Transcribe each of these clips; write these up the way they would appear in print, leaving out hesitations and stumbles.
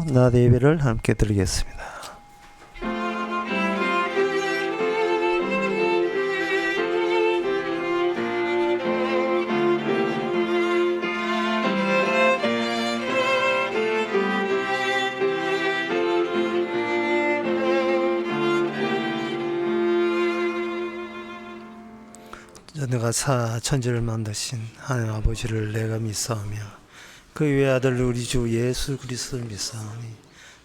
낮 예배를 함께 드리겠습니다. 전능하사 천지를 만드신 하나님 아버지를 내가 믿사오며 그 외아들 우리 주 예수 그리스도를 믿사오니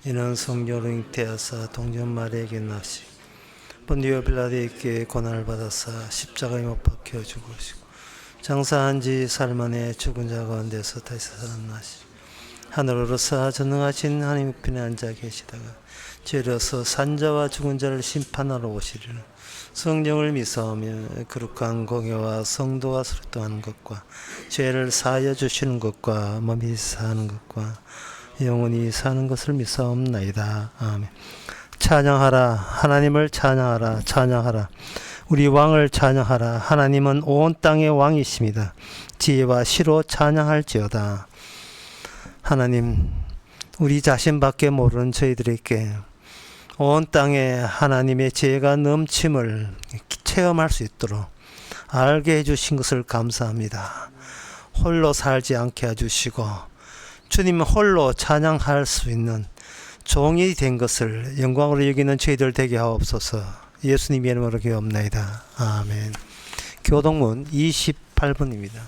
이는 성령으로 잉태하사 동전 마리아에게 나시고 본디오 빌라도에게 고난을 받아사 십자가에 못 박혀 죽으시고 장사한 지 사흘 만에 죽은 자 가운데서 다시 살아나시고 하늘로서 전능하신 하나님 우편에 앉아 계시다가 죄로서 산자와 죽은 자를 심판하러 오시리라. 성령을 믿사오며 거룩한 공예와 성도와 소통하는 것과 죄를 사하여 주시는 것과 몸이 사는 것과 영원히 사는 것을 믿사옵나이다. 아멘. 찬양하라. 하나님을 찬양하라. 찬양하라. 우리 왕을 찬양하라. 하나님은 온 땅의 왕이십니다. 지혜와 시로 찬양할지어다. 하나님, 우리 자신밖에 모르는 저희들에게 온 땅에 하나님의 지혜가 넘침을 체험할 수 있도록 알게 해주신 것을 감사합니다. 홀로 살지 않게 해주시고 주님 홀로 찬양할 수 있는 종이 된 것을 영광으로 여기는 저희들 되게 하옵소서. 예수님 이름으로 기도합나이다. 아멘. 교동문 28번입니다.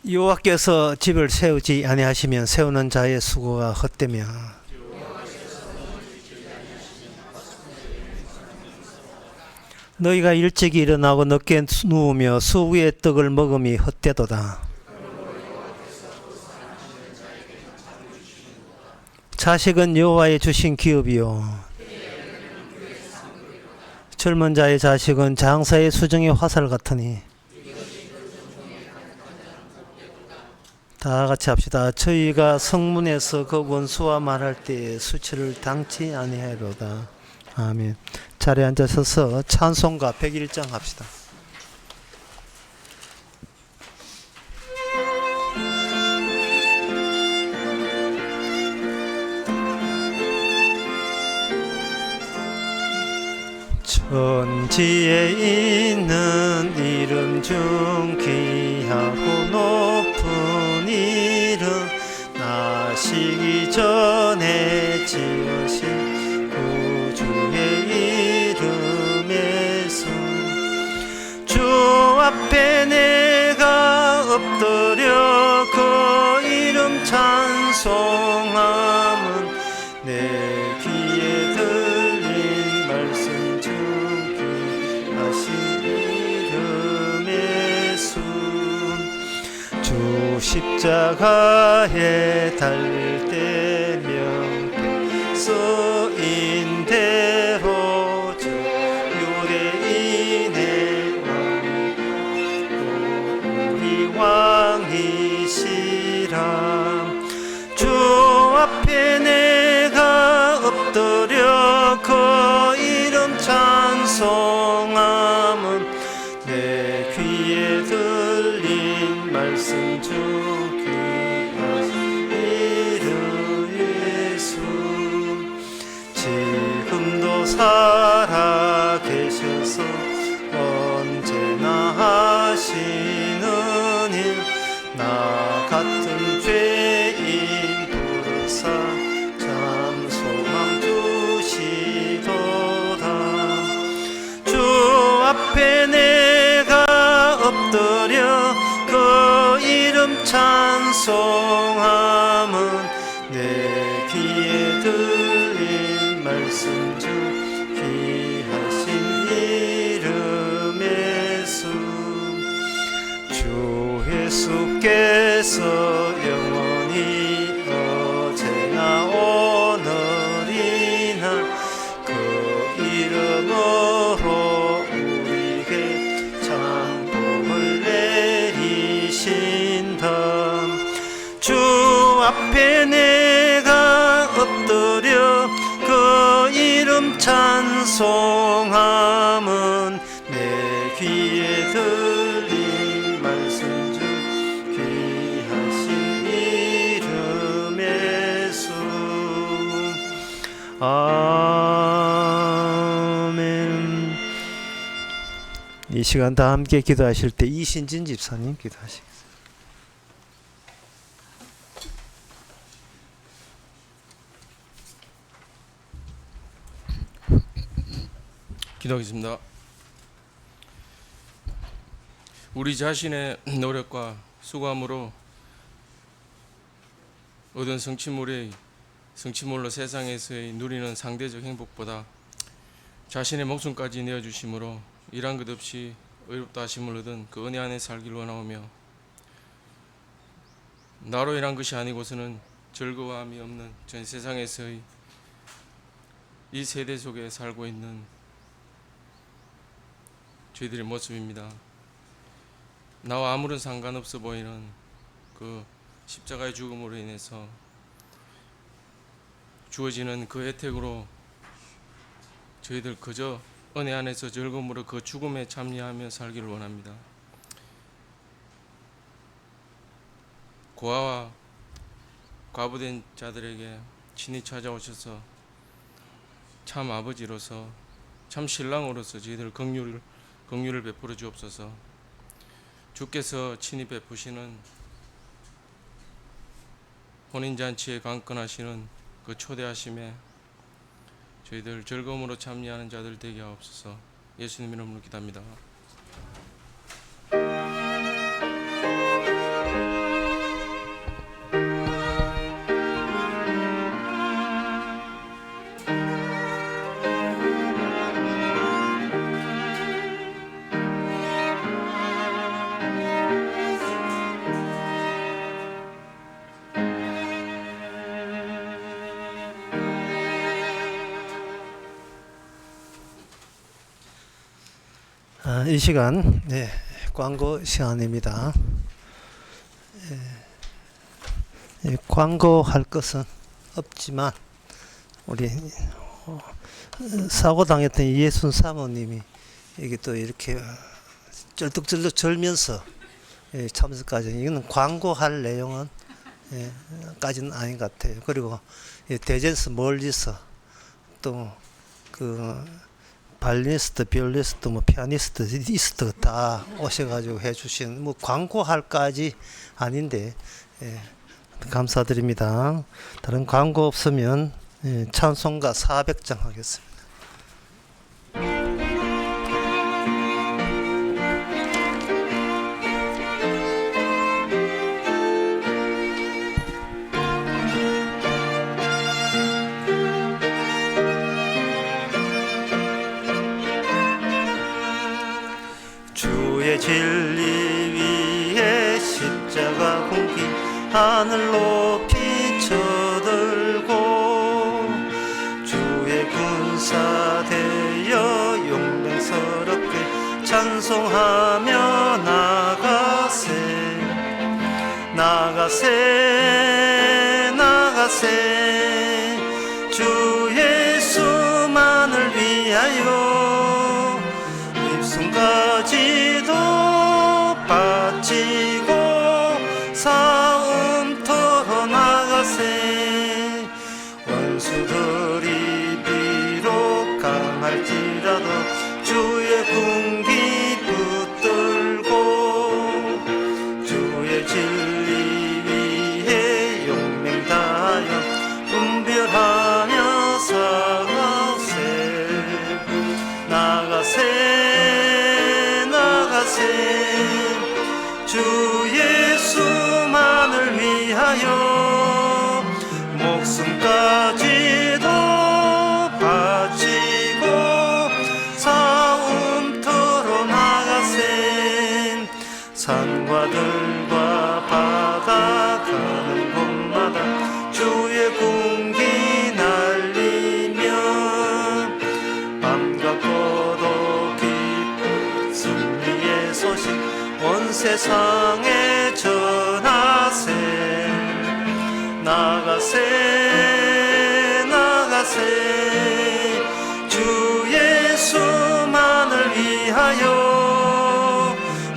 여호와께서 집을 세우지 아니하시면 세우는 자의 수고가 헛되며 너희가 일찍 일어나고 늦게 누우며 수구의 떡을 먹음이 헛되도다. 자식은 여호와의 주신 기업이요 젊은 자의 자식은 장사의 수정의 화살 같으니 다 같이 합시다. 저희가 성문에서 그 원수와 말할 때에 수치를 당치 아니하리로다. 아멘. 자리에 앉아서서 찬송가 101장 합시다. 천지에 있는 이름 중 귀하고 높은 이름 나시기 전에 지으신 구주의 이름의 손 주 앞에 내가 엎드려 그 이름 찬송함은 내 귀에 들린 말씀 중 귀하신 이름의 주 십자가에 달릴 때 명패 쓰인 대로 주 유대인의 왕이고 우리 왕이시라. 주 앞에 내가 엎드려 그 이름 찬송함은 내 귀에 들린 말씀 중 귀하신 이름 예수. 지금도 살아 계셔서 언제나 하시는 일 나 같은 죄인 부르사 참 소망 주시도다. 주 앞에 내가 엎드려 그 이름 찬송함은 내 귀에 들린 말씀 중 귀하신 이름의 수. 주 예수께서 영원히 어제나 오늘이나 그 이름으로 우리에게 참 복을 내리신다. 주 앞에 내가 엎드려 그 이름 찬송함은 찬송함은 내 귀에 들린 말씀 중 귀하신 이름 예수. 아멘. 이 시간 다 함께 기도하실 때 이신진 집사님 기도하시겠습니다. 기도하겠습니다. 우리 자신의 노력과 수고함으로 얻은 성취물로 세상에서의 누리는 상대적 행복보다 자신의 목숨까지 내어주심으로 일한 것 없이 의롭다 하심을 얻은 그 은혜 안에 살기를 원하오며, 나로 인한 것이 아니고서는 즐거움이 없는 전 세상에서의 이 세대 속에 살고 있는 저희들의 모습입니다. 나와 아무런 상관없어 보이는 그 십자가의 죽음으로 인해서 주어지는 그 혜택으로 저희들 그저 은혜 안에서 즐거움으로 그 죽음에 참여하며 살기를 원합니다. 고아와 과부된 자들에게 친히 찾아오셔서 참 아버지로서 참 신랑으로서 저희들 긍휼을 베풀어 주옵소서. 주께서 친히 베푸시는 혼인잔치에 강권하시는 그 초대하심에 저희들 즐거움으로 참여하는 자들 되게 하옵소서. 예수님 이름으로 기도합니다. 이 시간 광고 시간입니다. 광고할 것은 없지만 우리 사고 당했던 이예순 사모님이 이게 또 이렇게 쩔뚝쩔뚝 절면서 참석까지, 이거는 광고할 내용은 까지는 아닌 것 같아요. 그리고 대전에서 멀리서 또 그 발리니스트, 비올리스트, 피아니스트, 이스트 다 오셔가지고 해주신 광고할까지 아닌데 감사드립니다. 다른 광고 없으면 찬송가 400장 하겠습니다. 주의 진리 위에 십자가 공기 하늘 높이 쳐들고 주의 군사 되어 용맹스럽게 찬송하며 나가세 나가세 나가세 주 예수만을 위하여 입숨까지도 바치고 싸움터로 나가세 원수들이 비록 강할지라도 주의 군기 붙들고 주의 진리 위해 용맹 다하여 분별하며 살아세 나가세 나가세 주 예수만을 위하여 목숨까지도 바치고 싸움터로 나가세 산과 들과 바다 가는 곳마다 주의 군기 날리며 밤과 고도 깊은 승리의 소식 온 세상에 전하세 나가세 나가세 주의 예수만을 위하여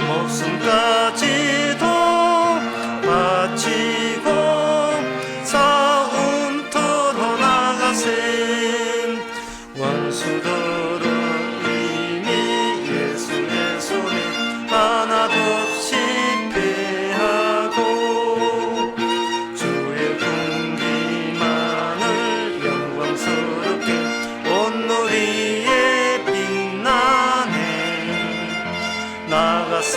목숨까지도 바치고 싸움터로 나가세. 원수들은 이미 예수의 손에 하나도 없이 패하고 주의 군기만을 영광스럽게 온누리에 빛나네. 나가세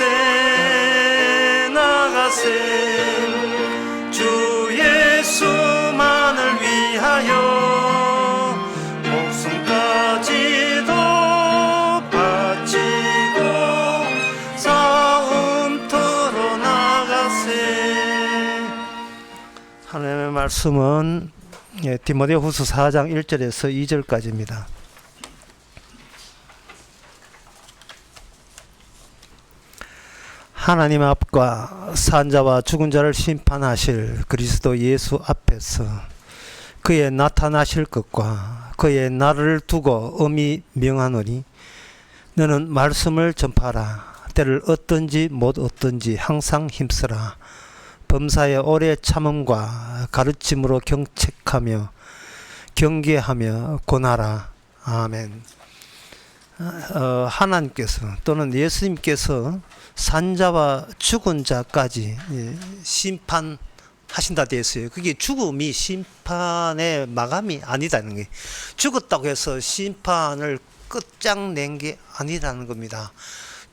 나가세 주 예수만을 위하여 목숨까지도 바치고 싸움터로 나가세. 하나님의 말씀은 디모데후서 4장 1절에서 2절까지입니다. 하나님 앞과 산자와 죽은 자를 심판하실 그리스도 예수 앞에서 그의 나타나실 것과 그의 날을 두고 엄히 명하노니 너는 말씀을 전파하라. 때를 얻든지 못 얻든지 항상 힘쓰라. 범사의 오래 참음과 가르침으로 경책하며 경계하며 권하라. 아멘. 하나님께서 또는 예수님께서 산자와 죽은 자까지 심판하신다 되어 있어요. 그게 죽음이 심판의 마감이 아니다는 거예요. 죽었다고 해서 심판을 끝장낸 게 아니라는 겁니다.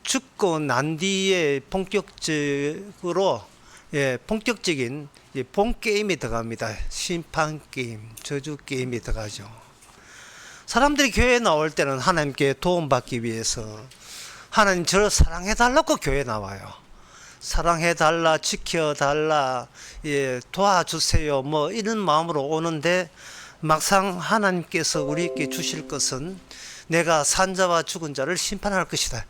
죽고 난 뒤에 본격적으로 본격적인 본 게임이 들어갑니다. 심판 게임, 저주 게임이 들어가죠. 사람들이 교회에 나올 때는 하나님께 도움받기 위해서 하나님 저를 사랑해달라고 교회에 나와요. 사랑해달라, 지켜달라, 도와주세요, 뭐 이런 마음으로 오는데 막상 하나님께서 우리에게 주실 것은 내가 산자와 죽은 자를 심판할 것이다.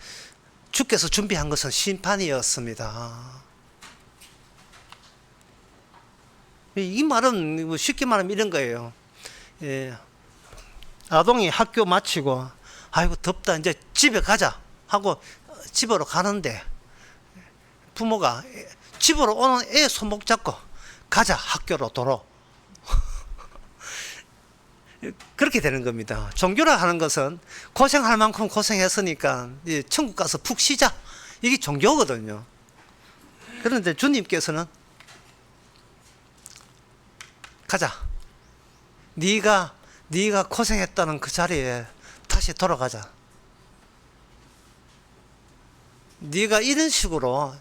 주께서 준비한 것은 심판이었습니다. 이 말은 쉽게 말하면 이런 거예요. 아동이 학교 마치고 아이고 덥다 이제 집에 가자 하고 집으로 가는데 부모가 집으로 오는 애 손목 잡고 가자 학교로 도로 그렇게 되는 겁니다. 종교라 하는 것은 고생할 만큼 고생했으니까 천국 가서 푹 쉬자, 이게 종교거든요. 그런데 주님께서는 가자, 네가 고생했다는 그 자리에 다시 돌아가자. 네가 이런 식으로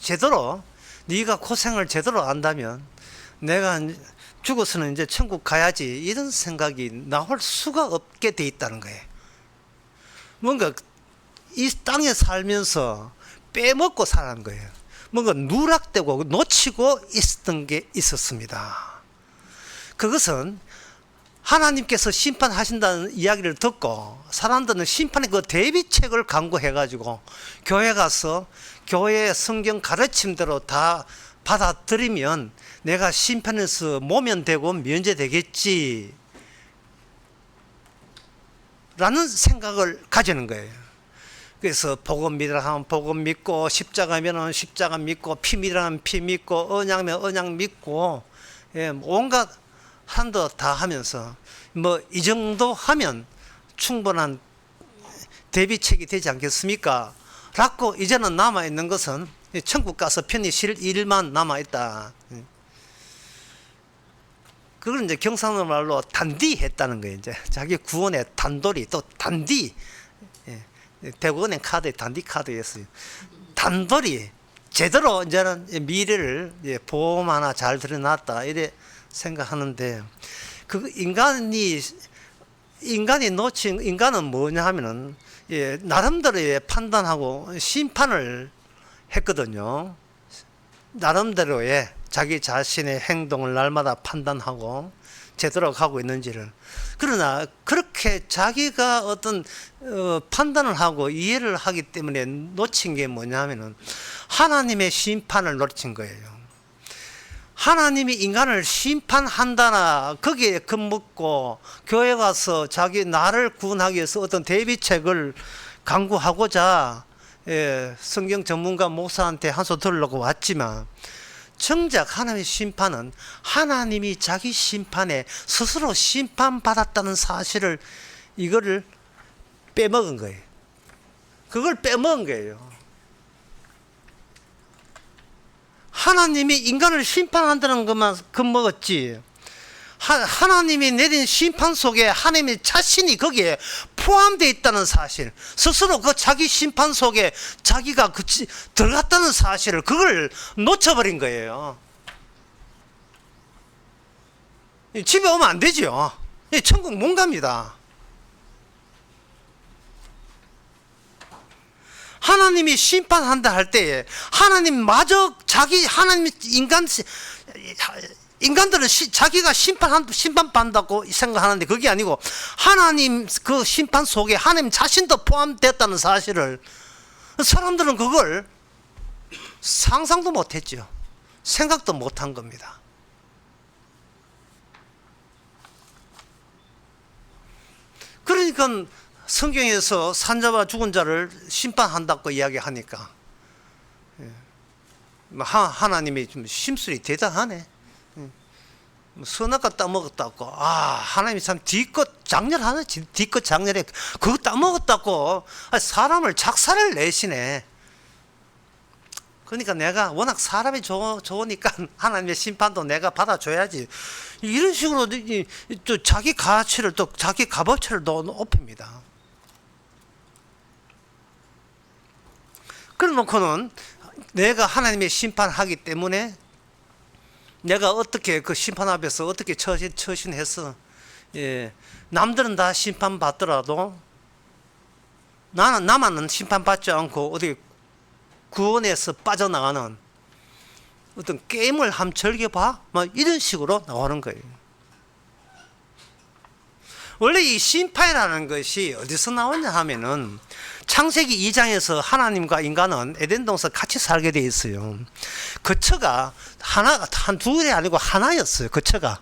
제대로 네가 고생을 제대로 안다면 내가 죽어서는 이제 천국 가야지, 이런 생각이 나올 수가 없게 돼 있다는 거예요. 뭔가 이 땅에 살면서 빼먹고 살아는 거예요. 뭔가 누락되고 놓치고 있었던 게 있었습니다. 그것은 하나님께서 심판하신다는 이야기를 듣고 사람들은 심판의 그 대비책을 강구해가지고 교회 가서 교회의 성경 가르침대로 다 받아들이면 내가 심판에서 모면되고 면제되겠지 라는 생각을 가지는 거예요. 그래서 복음 믿으라 하면 복음 믿고, 십자가면 십자가 믿고, 피 믿으라 하면 피 믿고, 언약면 언약 믿고, 온갖 한도 다 하면서 뭐 이 정도 하면 충분한 대비책이 되지 않겠습니까? 라고 이제는 남아있는 것은 천국 가서 편히 쉴 일만 남아있다. 그걸 이제 경상도 말로 단디 했다는 거예요. 이제 자기 구원의 단돌이 또 단디, 대구은행 카드에 단디 카드였어요. 단돌이 제대로 이제는 미래를 보험 하나 잘 들여놨다 이래 생각하는데, 그 인간이 놓친 인간은 뭐냐 하면은 나름대로의 판단하고 심판을 했거든요. 나름대로의 자기 자신의 행동을 날마다 판단하고 제대로 가고 있는지를. 그러나 그렇게 자기가 어떤 판단을 하고 이해를 하기 때문에 놓친 게 뭐냐 하면은 하나님의 심판을 놓친 거예요. 하나님이 인간을 심판한다나 거기에 겁먹고 교회 가서 자기 나를 구원하기 위해서 어떤 대비책을 강구하고자 성경 전문가 목사한테 한 수 들으려고 왔지만, 정작 하나님의 심판은 하나님이 자기 심판에 스스로 심판받았다는 사실을, 이거를 빼먹은 거예요. 그걸 빼먹은 거예요. 하나님이 인간을 심판한다는 것만 겁먹었지, 하나님이 내린 심판 속에 하나님의 자신이 거기에 포함되어 있다는 사실, 스스로 그 자기 심판 속에 자기가 들어갔다는 사실을, 그걸 놓쳐버린 거예요. 집에 오면 안 되죠. 천국 못 갑니다. 하나님이 심판한다 할 때에 하나님마저 하나님 인간들은 자기가 심판받는다고 생각하는데, 그게 아니고 하나님 그 심판 속에 하나님 자신도 포함됐다는 사실을, 사람들은 그걸 상상도 못했죠. 생각도 못한 겁니다. 그러니까 성경에서 산자와 죽은 자를 심판한다고 이야기하니까 하나님이 좀 심술이 대단하네. 선악과 따먹었다고, 하나님이 참 뒤끝 장렬하네. 뒤끝 장렬해. 그거 따먹었다고 사람을 작사를 내시네. 그러니까 내가 워낙 사람이 좋으니까 하나님의 심판도 내가 받아줘야지, 이런 식으로 또 자기 가치를, 또 자기 값어치를 높입니다. 그래 놓고는 내가 하나님의 심판하기 때문에 내가 어떻게 그 심판 앞에서 어떻게 처신해서, 남들은 다 심판받더라도 나만은 심판받지 않고 어디 구원에서 빠져나가는 어떤 게임을 한번 즐겨봐? 이런 식으로 나오는 거예요. 원래 이 심판이라는 것이 어디서 나오냐 하면은, 창세기 2장에서 하나님과 인간은 에덴 동산 같이 살게 돼 있어요. 거처가 둘이 아니고 하나였어요. 거처가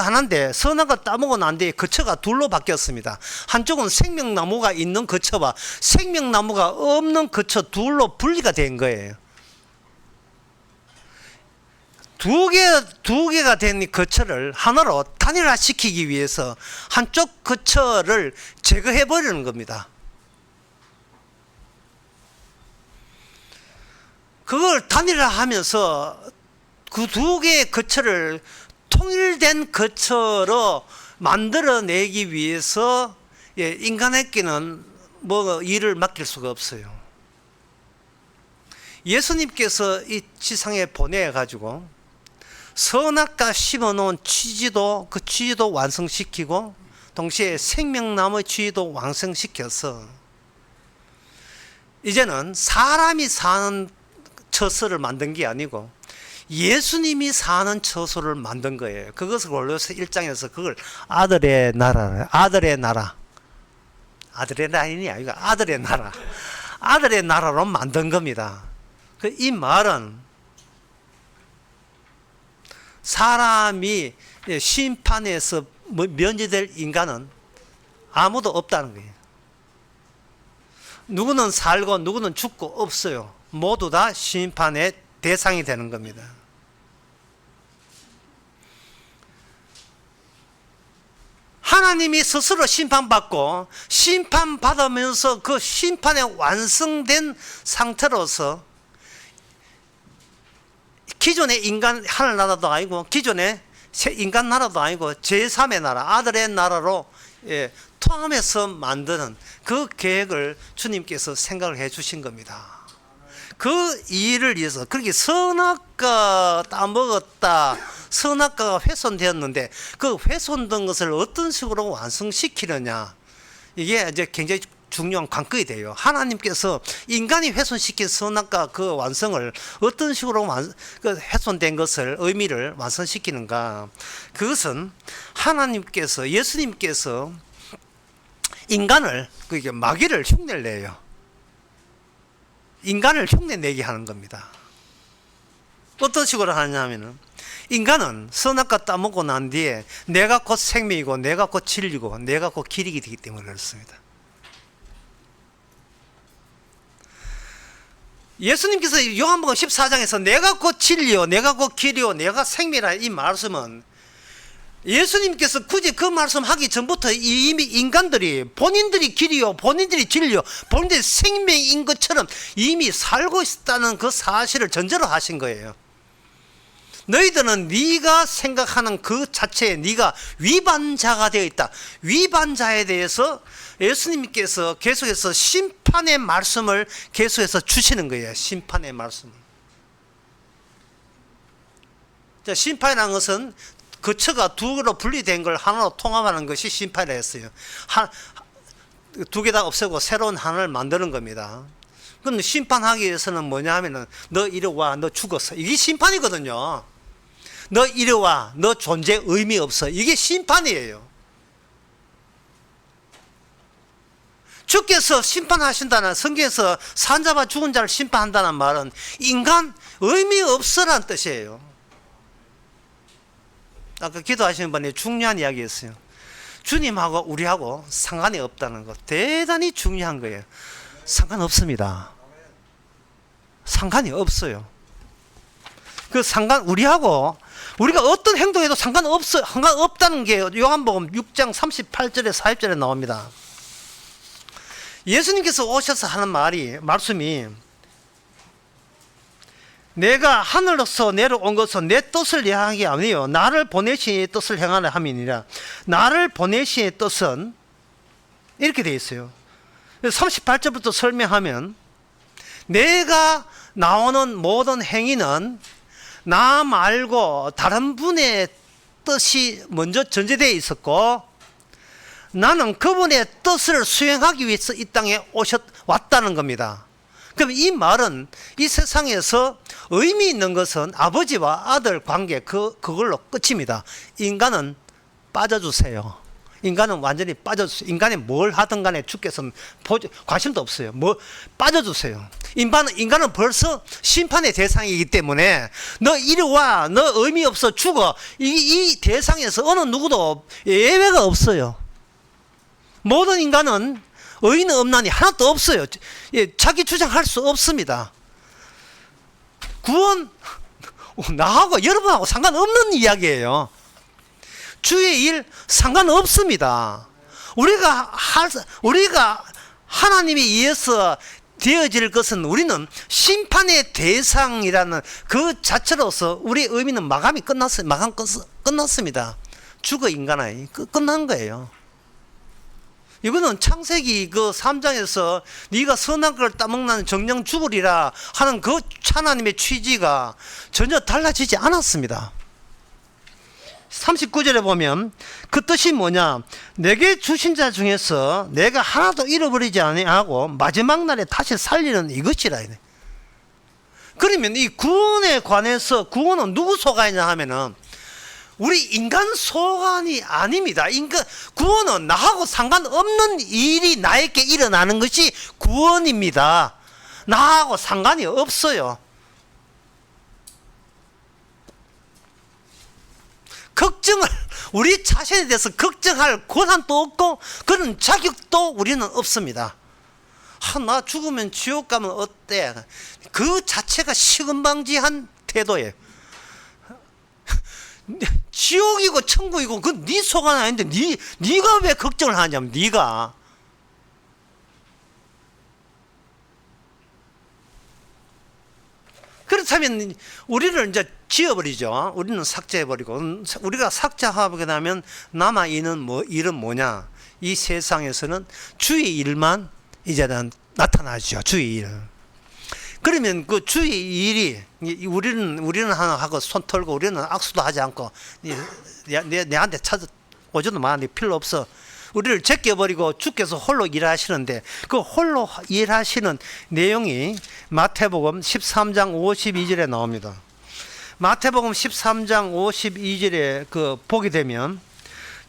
하나인데, 선악과 따먹고 난 뒤에 거처가 둘로 바뀌었습니다. 한쪽은 생명나무가 있는 거처와 생명나무가 없는 거처, 둘로 분리가 된 거예요. 두 개가 된 거처를 하나로 단일화시키기 위해서 한쪽 거처를 제거해 버리는 겁니다. 그걸 단일화하면서 그 두 개의 거처를 통일된 거처로 만들어내기 위해서 인간에게는 일을 맡길 수가 없어요. 예수님께서 이 지상에 보내가지고 선악과 심어놓은 취지도, 그 취지도 완성시키고, 동시에 생명나무의 취지도 완성시켜서 이제는 사람이 사는 처소를 만든 게 아니고 예수님이 사는 처소를 만든 거예요. 그것을 골로새 1장에서 그걸 아들의 나라, 아들의 나라이 아니고 아들의 나라로 만든 겁니다. 이 말은 사람이 심판에서 면제될 인간은 아무도 없다는 거예요. 누구는 살고 누구는 죽고 없어요. 모두 다 심판의 대상이 되는 겁니다. 하나님이 스스로 심판받고, 심판받으면서 그 심판에 완성된 상태로서 기존의 인간 하늘나라도 아니고 기존의 인간 나라도 아니고 제3의 나라, 아들의 나라로 통합해서 만드는 그 계획을 주님께서 생각을 해 주신 겁니다. 그 일을 위해서, 그렇게 선악과 따먹었다, 선악과가 훼손되었는데 그 훼손된 것을 어떤 식으로 완성시키느냐, 이게 이제 굉장히 중요한 관건이 돼요. 하나님께서 인간이 훼손시킨 선악과 그 완성을 어떤 식으로 그 훼손된 것을, 의미를 완성시키는가, 그것은 하나님께서, 예수님께서 인간을, 그게 마귀를 흉내를 내요. 인간을 흉내내게 하는 겁니다. 어떤 식으로 하냐면은 인간은 선악과 따먹고 난 뒤에 내가 곧 생명이고 내가 곧 진리고 내가 곧 길이기 되기 때문에 그렇습니다. 예수님께서 요한복음 14장에서 내가 곧 진리요 내가 곧 길이요 내가 생명이라 이 말씀은 예수님께서 굳이 그 말씀 하기 전부터 이미 인간들이 본인들이 길이요 본인들이 진리요 본인들이 생명인 것처럼 이미 살고 있다는 그 사실을 전제로 하신 거예요. 너희들은 네가 생각하는 그 자체에 네가 위반자가 되어 있다. 위반자에 대해서 예수님께서 계속해서 심판의 말씀을 계속해서 주시는 거예요. 심판의 말씀을. 자, 심판이라는 것은 그 처가 두 개로 분리된 걸 하나로 통합하는 것이 심판이라 했어요. 두 개 다 없애고 새로운 하나를 만드는 겁니다. 그럼 심판하기 위해서는 뭐냐 하면은 너 이리 와, 너 죽었어. 이게 심판이거든요. 너 이리 와, 너 존재 의미 없어. 이게 심판이에요. 주께서 심판하신다는 성경에서 산자와 죽은 자를 심판한다는 말은 인간 의미 없어라는 뜻이에요. 아까 기도하시는 분이 중요한 이야기였어요. 주님하고 우리하고 상관이 없다는 것 대단히 중요한 거예요. 상관없습니다. 상관이 없어요. 그 우리하고 우리가 어떤 행동에도 상관없다는 게 요한복음 6장 38절에 40절에 나옵니다. 예수님께서 오셔서 하는 말씀이 내가 하늘로서 내려온 것은 내 뜻을 행한 게 아니요 나를 보내신 이의 뜻을 행하려 함이니라. 나를 보내신 이의 뜻은 이렇게 되어 있어요. 38절부터 설명하면 내가 나오는 모든 행위는 나 말고 다른 분의 뜻이 먼저 전제되어 있었고 나는 그분의 뜻을 수행하기 위해서 이 땅에 왔다는 겁니다. 그럼 이 말은 이 세상에서 의미 있는 것은 아버지와 아들 관계 그걸로 끝입니다. 인간은 빠져주세요. 인간은 완전히 빠져주세요. 인간이 뭘 하든 간에 주께서는 관심도 없어요. 빠져주세요. 인간은 벌써 심판의 대상이기 때문에 너 이리 와, 너 의미 없어, 죽어. 이 대상에서 어느 누구도 예외가 없어요. 모든 인간은 의인은 없나니 하나도 없어요. 자기 주장할 수 없습니다. 구원 나하고 여러분하고 상관없는 이야기예요. 주의 일 상관없습니다. 우리가 하나님에 의해서 되어질 것은 우리는 심판의 대상이라는 그 자체로서 우리의 의미는 마감이 끝났습니다. 죽어 인간아, 끝난 거예요. 이거는 창세기 그 3장에서 네가 선한 걸 따먹는 정령 죽으리라 하는 그 하나님의 취지가 전혀 달라지지 않았습니다. 39절에 보면 그 뜻이 뭐냐, 내게 주신 자 중에서 내가 하나도 잃어버리지 아니하고 마지막 날에 다시 살리는 이것이라. 그러면 이 구원에 관해서 구원은 누구 소관이냐 하면은 우리 인간 소관이 아닙니다. 구원은 나하고 상관없는 일이 나에게 일어나는 것이 구원입니다. 나하고 상관이 없어요. 우리 자신에 대해서 걱정할 권한도 없고 그런 자격도 우리는 없습니다. 나 죽으면 지옥 가면 어때? 그 자체가 시금방지한 태도예요. 지옥이고 천국이고 그건 네 소관 아닌데 네가 왜 걱정을 하냐면 네가 그렇다면 우리를 이제 지워버리죠. 우리는 삭제해버리고 우리가 삭제하게 되면 남아있는 일은 뭐냐, 이 세상에서는 주의 일만 이제는 나타나죠. 주의 일. 그러면 그 주의 일이 우리는 하고 손 털고 우리는 악수도 하지 않고 내한테 오지도 마, 네 필요 없어. 우리를 제껴버리고 주께서 홀로 일하시는데 그 홀로 일하시는 내용이 마태복음 13장 52절에 나옵니다. 마태복음 13장 52절에 보게 되면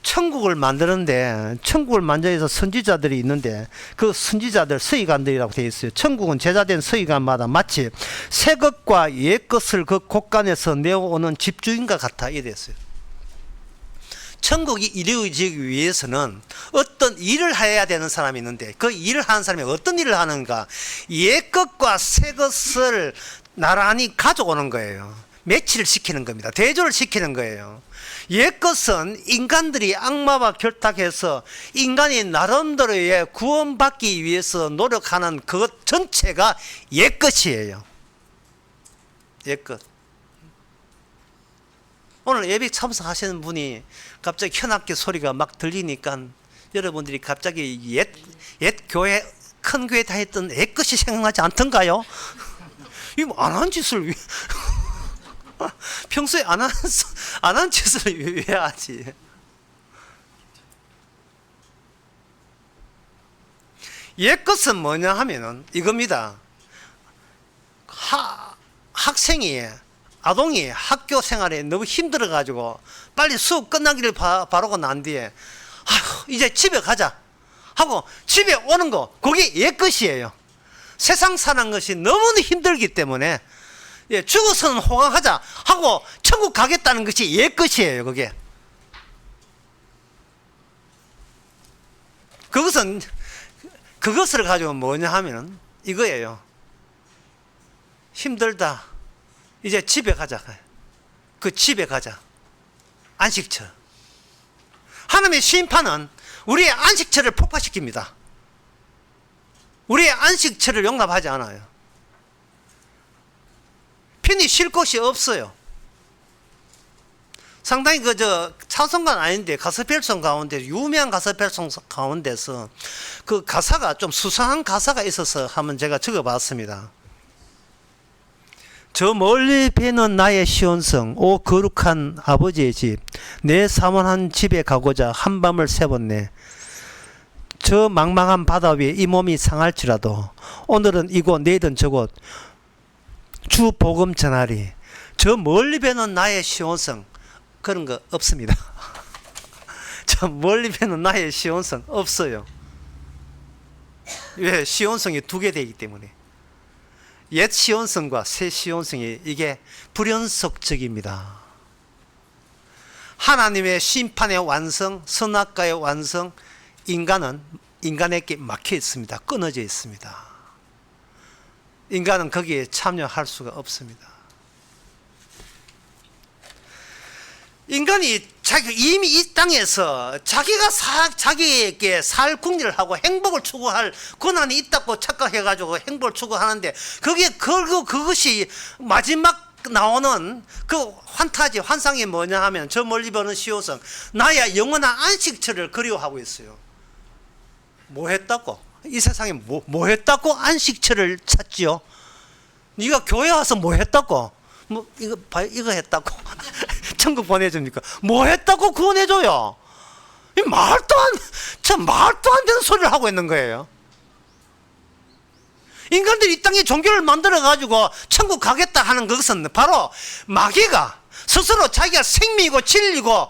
천국을 만드는데 천국을 만들어서 위해서 선지자들이 있는데 그 선지자들 서기관들이라고 되어 있어요. 천국은 제자된 서기관마다 마치 새 것과 옛 것을 그 곳간에서 내어오는 집주인과 같아 이랬어요. 천국이 이루어지기 위해서는 어떤 일을 해야 되는 사람이 있는데 그 일을 하는 사람이 어떤 일을 하는가? 옛 것과 새 것을 나란히 가져오는 거예요. 매치를 시키는 겁니다. 대조를 시키는 거예요. 옛 것은 인간들이 악마와 결탁해서 인간이 나름대로의 구원받기 위해서 노력하는 그것 전체가 옛 것이에요. 옛 것. 오늘 예배 참석하시는 분이 갑자기 현악기 소리가 막 들리니까 여러분들이 갑자기 옛 교회, 큰 교회 다녔던 옛 것이 생각나지 않던가요? 이거 안 한 짓을 왜 평소에 안 한 짓을 왜 하지? 옛 것은 뭐냐 하면은 이겁니다. 학생이 아동이 학교 생활에 너무 힘들어 가지고 빨리 수업 끝나기를 바라고 난 뒤에 아휴 이제 집에 가자 하고 집에 오는 거 그게 옛 것이에요. 세상 사는 것이 너무 힘들기 때문에 죽어서는 호강하자 하고 천국 가겠다는 것이 옛 것이에요. 그게 그것을 가지고 뭐냐 하면 이거예요. 힘들다. 이제 집에 가자. 그 집에 가자. 안식처. 하나님의 심판은 우리의 안식처를 폭파시킵니다. 우리의 안식처를 용납하지 않아요. 편히 쉴 곳이 없어요. 상당히 찬송가 아닌데 가스펠송 가운데 유명한 가스펠송 가운데서 그 가사가 좀 수상한 가사가 있어서 한번 제가 적어봤습니다. 저 멀리 배는 나의 시온성 오 거룩한 아버지의 집 내 사모한 집에 가고자 한밤을 새웠네. 저 망망한 바다 위에 이 몸이 상할지라도 오늘은 이곳 내일은 저곳 주 복음 전하리. 저 멀리 배는 나의 시온성 그런 거 없습니다. 저 멀리 배는 나의 시온성 없어요. 왜? 시온성이 두 개 되기 때문에. 옛 시온성과 새 시온성이 이게 불연속적입니다. 하나님의 심판의 완성, 선악과의 완성, 인간에게 막혀 있습니다. 끊어져 있습니다. 인간은 거기에 참여할 수가 없습니다. 인간이 이미 이 땅에서 자기에게 살 궁리를 하고 행복을 추구할 권한이 있다고 착각해가지고 행복을 추구하는데 그것이 마지막 나오는 그 환타지 환상이 뭐냐 하면 저 멀리 보는 시온성 나의 영원한 안식처를 그리워하고 있어요. 뭐 했다고? 이 세상에 뭐 했다고 안식처를 찾지요? 네가 교회 와서 뭐 했다고? 뭐 이거 했다고 천국 보내줍니까? 뭐 했다고 구원해줘요? 이 말도 안 되는 소리를 하고 있는 거예요. 인간들이 이 땅에 종교를 만들어 가지고 천국 가겠다 하는 것은 바로 마귀가 스스로 자기가 생명이고 진리고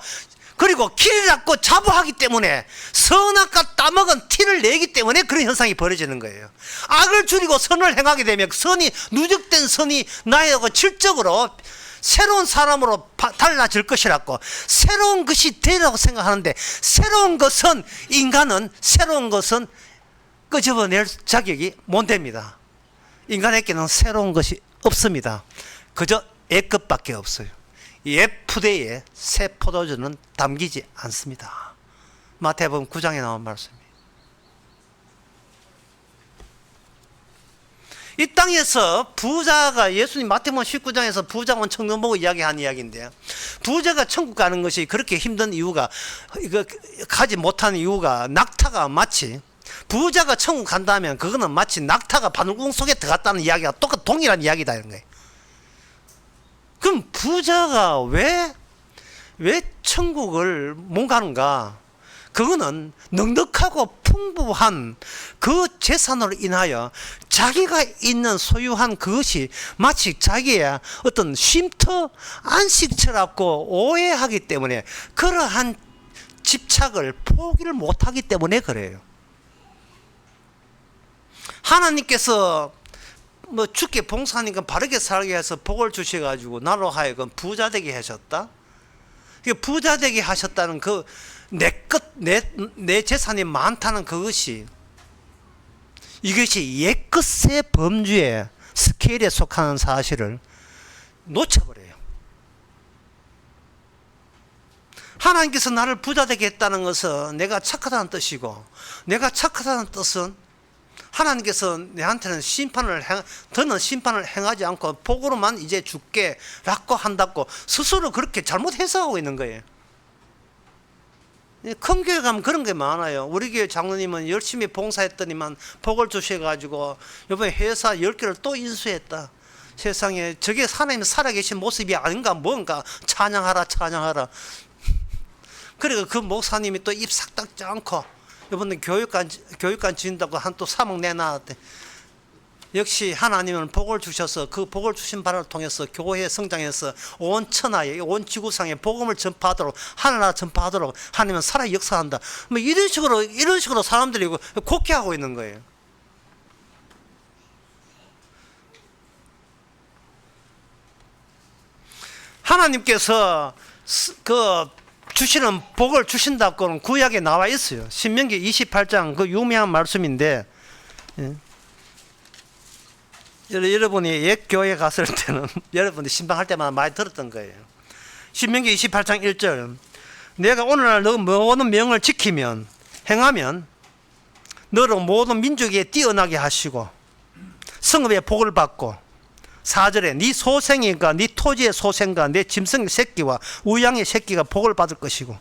그리고 길을 잡고 자부하기 때문에 선악과 따먹은 티를 내기 때문에 그런 현상이 벌어지는 거예요. 악을 줄이고 선을 행하게 되면 누적된 선이 나에게 질적으로 새로운 사람으로 달라질 것이라고 새로운 것이 되리라고 생각하는데 인간은 새로운 것은 끄집어낼 자격이 못 됩니다. 인간에게는 새로운 것이 없습니다. 그저 옛것밖에 없어요. 옛 푸대에 새 포도주는 담기지 않습니다. 마태복음 9장에 나온 말씀입니다. 이 땅에서 부자가 예수님 마태복음 19장에서 부자 온 청년 보고 이야기한 이야기인데요. 부자가 천국 가는 것이 그렇게 힘든 이유가 가지 못하는 이유가 낙타가 마치 부자가 천국 간다면 그거는 마치 낙타가 바늘구멍 속에 들어갔다는 이야기가 동일한 이야기다 이런 거예요. 그럼 부자가 왜 천국을 못 가는가? 그거는 넉넉하고 풍부한 그 재산으로 인하여 자기가 있는 소유한 그것이 마치 자기의 어떤 쉼터 안식처라고 오해하기 때문에 그러한 집착을 포기를 못하기 때문에 그래요. 하나님께서 뭐 주께 봉사하니까 바르게 살게 해서 복을 주셔가지고 나로 하여금 부자 되게 하셨다. 부자 되게 하셨다는 그 내 재산이 많다는 그것이, 이것이 옛것의 범주의 스케일에 속하는 사실을 놓쳐버려요. 하나님께서 나를 부자 되게 했다는 것은 내가 착하다는 뜻이고, 내가 착하다는 뜻은 하나님께서 내한테는 더는 심판을 행하지 않고 복으로만 이제 줄게 라고 한다고 스스로 그렇게 잘못 해석하고 있는 거예요. 큰 교회 가면 그런 게 많아요. 우리 교회 장로님은 열심히 봉사했더니만 복을 주셔가지고 이번에 회사 10개를 또 인수했다. 세상에, 저게 하나님 살아계신 모습이 아닌가 뭔가. 찬양하라 찬양하라. 그리고 그 목사님이 또 입 싹 닦지 않고 이번에 교육관 지은다고 한 또 3억 내놨대. 역시 하나님은 복을 주셔서 그 복을 주신 바를 통해서 교회 성장해서 온 천하에, 온 지구상에 복음을 전파하도록, 하나나라 전파하도록 하나님은 살아 역사한다. 뭐 이런 식으로 사람들이 곡해하고 있는 거예요. 하나님께서 그 주시는 복을 주신다고는 구약에 나와 있어요. 신명기 28장 그 유명한 말씀인데, 여러분이 옛 교회 갔을 때는 여러분이 신방할 때마다 많이 들었던 거예요. 신명기 28장 1절, 내가 오늘날 너 모든 명을 지키면 행하면 너를 모든 민족에 뛰어나게 하시고 성읍에 복을 받고, 4절에 네 소생이가 네 토지의 소생과 내 짐승의 새끼와 우양의 새끼가 복을 받을 것이고,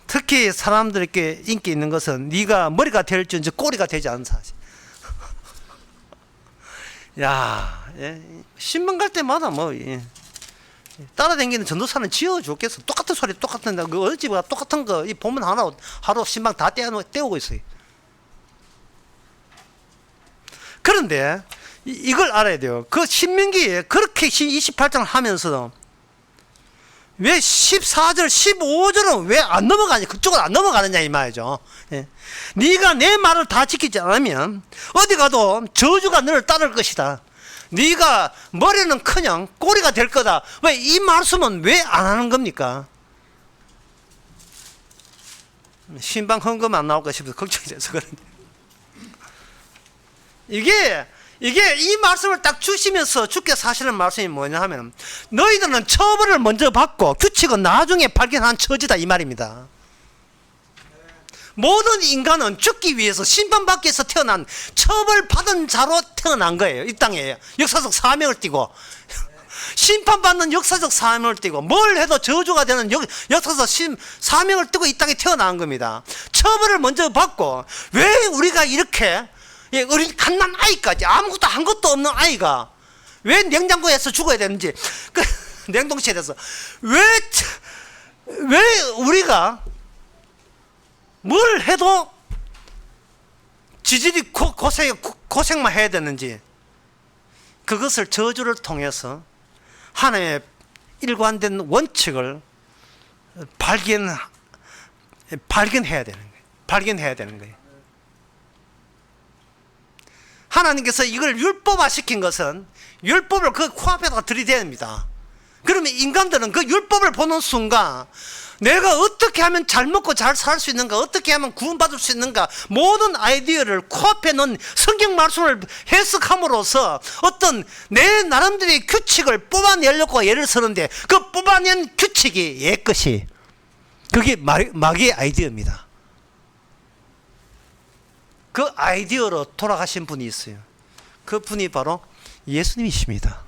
특히 사람들에게 인기 있는 것은 네가 머리가 될지언정 꼬리가 되지 않은 사실. 야, 신방 갈 때마다 뭐 따라다니는 전도사는 지어 좋겠어. 똑같은 소리 똑같은 그 어느 집가 똑같은 거 이 보면 하루 신방 다 떼우고 있어요. 그런데 이걸 알아야 돼요. 그 신명기에 그렇게 28장을 하면서 왜 14절, 15절은 왜 안 넘어가냐, 그쪽은 안 넘어가느냐 이 말이죠. 네가 내 말을 다 지키지 않으면 어디 가도 저주가 너를 따를 것이다. 네가 머리는 그냥 꼬리가 될 거다. 왜 이 말씀은 왜 안 하는 겁니까? 신방 헌금 안 나올까 싶어서 걱정이 돼서 그런데, 이게 이 말씀을 딱 주시면서 주께서 하시는 말씀이 뭐냐 하면, 너희들은 처벌을 먼저 받고 규칙은 나중에 발견한 처지다 이 말입니다. 모든 인간은 죽기 위해서 심판받기 위해서 태어난 처벌받은 자로 태어난 거예요. 이 땅에 역사적 사명을 띠고 심판받는 역사적 사명을 띠고 뭘 해도 저주가 되는 역사적 사명을 띠고 이 땅에 태어난 겁니다. 처벌을 먼저 받고, 왜 우리가 이렇게 어린 갓난 아이까지 아무것도 한 것도 없는 아이가 왜 냉장고에서 죽어야 되는지, 그 냉동실에서 왜 우리가 뭘 해도 지질이 고생만 해야 되는지, 그것을 저주를 통해서 하나님의 일관된 원칙을 발견해야 되는 거예요. 발견해야 되는 거예요. 하나님께서 이걸 율법화 시킨 것은 율법을 그 코앞에다가 들이대야 됩니다. 그러면 인간들은 그 율법을 보는 순간 내가 어떻게 하면 잘 먹고 잘 살 수 있는가, 어떻게 하면 구원받을 수 있는가, 모든 아이디어를 코앞에 넣은 성경 말씀을 해석함으로써 어떤 내 나름대로의 규칙을 뽑아내려고 예를 쓰는데, 그 뽑아낸 규칙이 옛것이, 그게 마귀의 아이디어입니다. 그 아이디어로 돌아가신 분이 있어요. 그 분이 바로 예수님이십니다.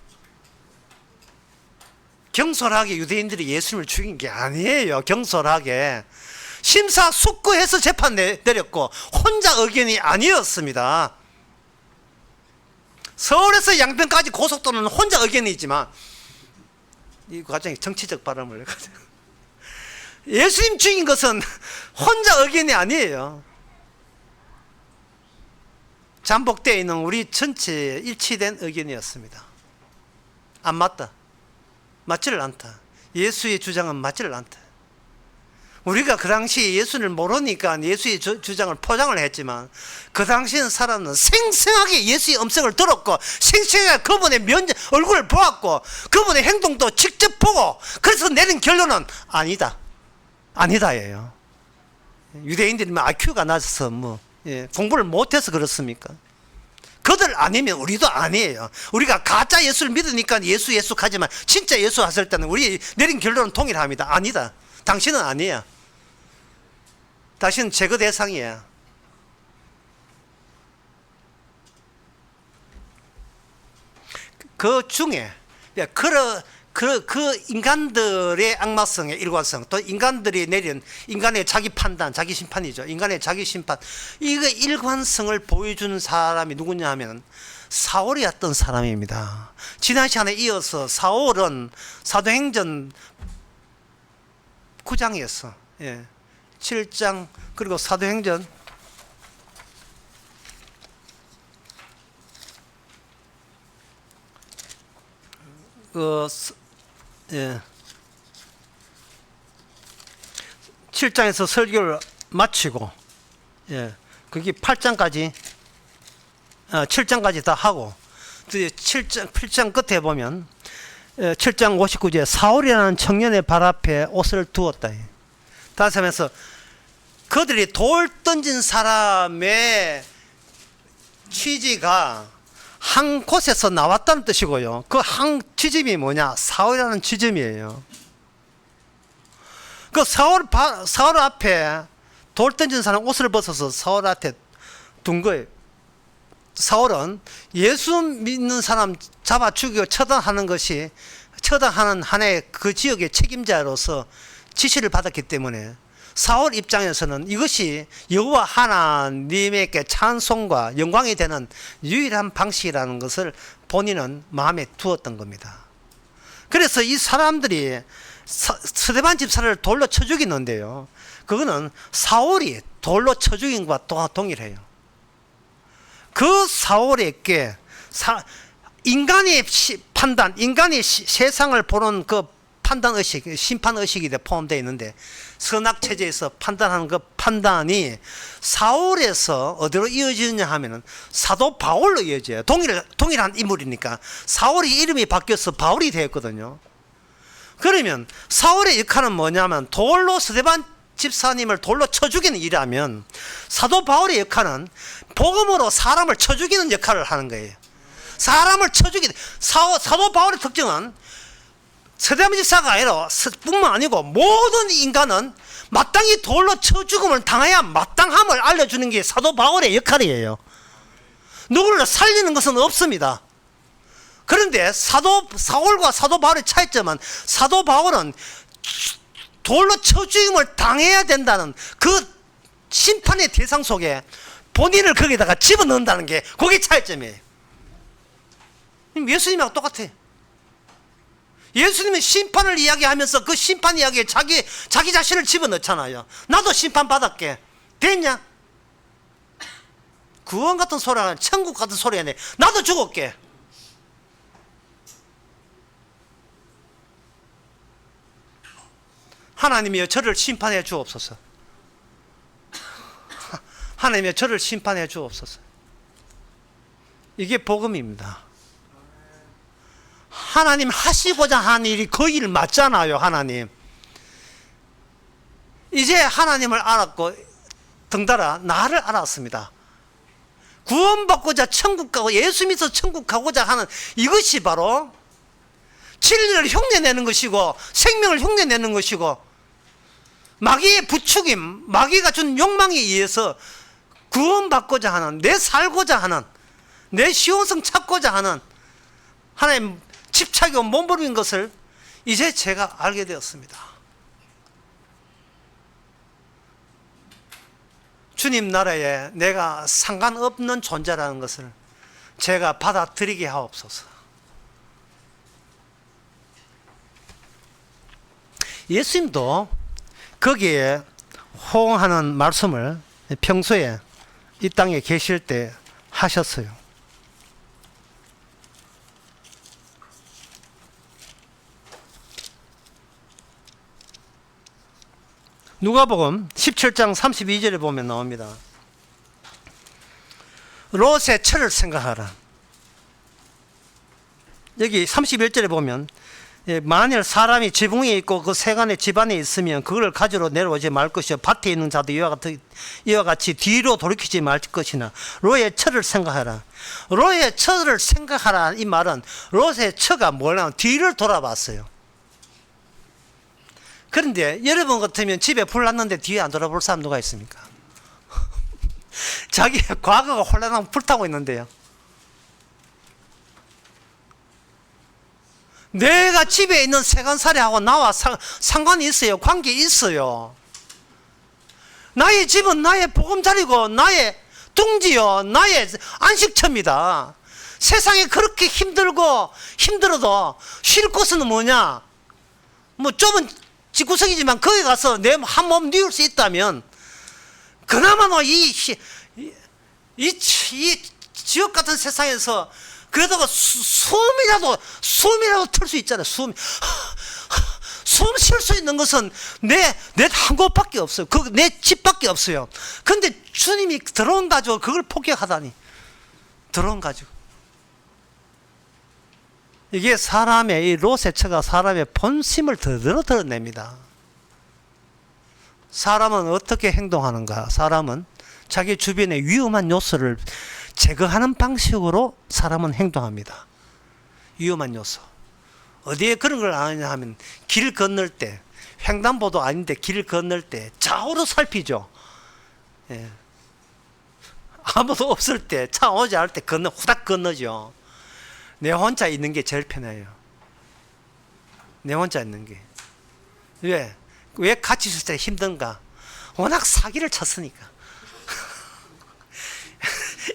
경솔하게 유대인들이 예수님을 죽인 게 아니에요. 경솔하게 심사숙고해서 재판 내렸고 혼자 의견이 아니었습니다. 서울에서 양평까지 고속도로는 혼자 의견이지만, 이 과정이 정치적 발언을 했거든요. 예수님 죽인 것은 혼자 의견이 아니에요. 잠복되어 있는 우리 전체에 일치된 의견이었습니다. 안 맞다, 맞지를 않다, 예수의 주장은 맞지를 않다. 우리가 그 당시 예수를 모르니까 예수의 주장을 포장을 했지만 그 당시는 사람은 생생하게 예수의 음성을 들었고 생생하게 그분의 얼굴을 보았고 그분의 행동도 직접 보고 그래서 내린 결론은 아니다. 아니다예요. 유대인들이 IQ가 낮아서 공부를 못해서 그렇습니까? 그들 아니면 우리도 아니에요. 우리가 가짜 예수를 믿으니까 예수 하지만 진짜 예수 하실 때는 우리 내린 결론은 동일합니다. 아니다. 당신은 아니야. 당신은 제거 대상이야. 그 중에 그 인간들의 악마성의 일관성, 또 인간들이 내린 인간의 자기 판단, 자기 심판이죠. 인간의 자기 심판. 이거 일관성을 보여주는 사람이 누구냐 하면 사울이었던 사람입니다. 지난 시간에 이어서 사울은 사도행전 9장이었어. 7장 그리고 사도행전 7장에서 설교를 마치고 그게 8장까지 7장까지 다 하고 8장 끝에 보면 7장 59절에 사울이라는 청년의 발 앞에 옷을 두었다. 다시 하면서 그들이 돌 던진 사람의 취지가 한 곳에서 나왔다는 뜻이고요. 그 한 취점이 뭐냐? 사울이라는 취점이에요. 그 사울 앞에 돌 던진 사람 옷을 벗어서 사울 앞에 둔 거예요. 사울은 예수 믿는 사람 잡아 죽이고 처단하는 하나의 그 지역의 책임자로서 지시를 받았기 때문에 사울 입장에서는 이것이 여호와 하나님에게 찬송과 영광이 되는 유일한 방식이라는 것을 본인은 마음에 두었던 겁니다. 그래서 이 사람들이 스데반 집사를 돌로 쳐 죽이는데요, 그거는 사울이 돌로 쳐 죽인 것과 동일해요. 그 사울에게 인간의 판단, 인간의 세상을 보는 그 판단의식, 심판의식이 포함되어 있는데 선악체제에서 판단하는 그 판단이 사울에서 어디로 이어지느냐 하면은 사도 바울로 이어져요. 동일한 인물이니까 사울이 이름이 바뀌어서 바울이 되었거든요. 그러면 사울의 역할은 뭐냐면 돌로 스데반 집사님을 돌로 쳐 죽이는 일이라면 사도 바울의 역할은 복음으로 사람을 쳐 죽이는 역할을 하는 거예요. 사람을 쳐 죽이는 사도 바울의 특징은 스데반 집사가 아니라 뿐만 아니고 모든 인간은 마땅히 돌로 쳐 죽음을 당해야 마땅함을 알려주는 게 사도 바울의 역할이에요. 누구를 살리는 것은 없습니다. 그런데 사울과 사도 바울의 차이점은 사도 바울은 돌로 쳐 죽임을 당해야 된다는 그 심판의 대상 속에 본인을 거기다가 집어넣는다는 게 그게 차이점이에요. 예수님하고 똑같아. 예수님은 심판을 이야기하면서 그 심판 이야기에 자기 자신을 집어넣잖아요. 나도 심판받았게. 됐냐? 구원 같은 소리 하네. 천국 같은 소리 하네. 나도 죽었게. 하나님이여 저를 심판해 주옵소서. 하나님이여 저를 심판해 주옵소서. 이게 복음입니다. 하나님 하시고자 하는 일이 그 일 맞잖아요. 하나님 이제 하나님을 알았고 덩달아 나를 알았습니다. 구원받고자 천국 가고 예수 믿어서 천국 가고자 하는 이것이 바로 진리를 흉내내는 것이고 생명을 흉내내는 것이고 마귀의 부추김, 마귀가 준 욕망에 의해서 구원받고자 하는, 내 살고자 하는, 내 시원성 찾고자 하는 하나님 집착이 몸부림인 것을 이제 제가 알게 되었습니다. 주님 나라에 내가 상관없는 존재라는 것을 제가 받아들이게 하옵소서. 예수님도 거기에 호응하는 말씀을 평소에 이 땅에 계실 때 하셨어요. 누가복음 17장 32절에 보면 나옵니다. 롯의 처를 생각하라. 여기 31절에 보면 만일 사람이 지붕에 있고 그 세간의 집안에 있으면 그걸 가지러 내려오지 말 것이요 밭에 있는 자도 이와 같이 뒤로 돌이키지 말 것이나 롯의 처를 생각하라. 롯의 처를 생각하라 이 말은 롯의 처가 뭐냐면 뒤를 돌아봤어요. 그런데 여러분 같으면 집에 불 났는데 뒤에 안 돌아볼 사람 누가 있습니까? 자기 과거가 혼란하고 불타고 있는데요. 내가 집에 있는 세간살이하고 나와 상관이 있어요. 관계 있어요. 나의 집은 나의 보금자리고 나의 둥지요 나의 안식처입니다. 세상에 그렇게 힘들어도 쉴 곳은 뭐냐? 뭐 좁은 집구석이지만 거기 가서 내 한 몸 뉘울 수 있다면 그나마 이 지옥 같은 세상에서 그러다가 숨이라도 틀 수 있잖아요. 숨 쉴 수 있는 것은 내 한 곳밖에 없어요. 내 집밖에 없어요. 근데 주님이 드론 가지고 그걸 포기하다니. 드론 가지고. 이게 사람의 이 롯의 처가 사람의 본심을 드러냅니다. 사람은 어떻게 행동하는가? 사람은 자기 주변의 위험한 요소를 제거하는 방식으로 사람은 행동합니다. 위험한 요소. 어디에 그런 걸 아느냐 하면 길 건널 때, 횡단보도 아닌데 길 건널 때 좌우로 살피죠. 예. 아무도 없을 때, 차 오지 않을 때 후닥 건너죠. 내 혼자 있는 게 제일 편해요. 내 혼자 있는 게. 왜 같이 있을 때 힘든가? 워낙 사기를 쳤으니까.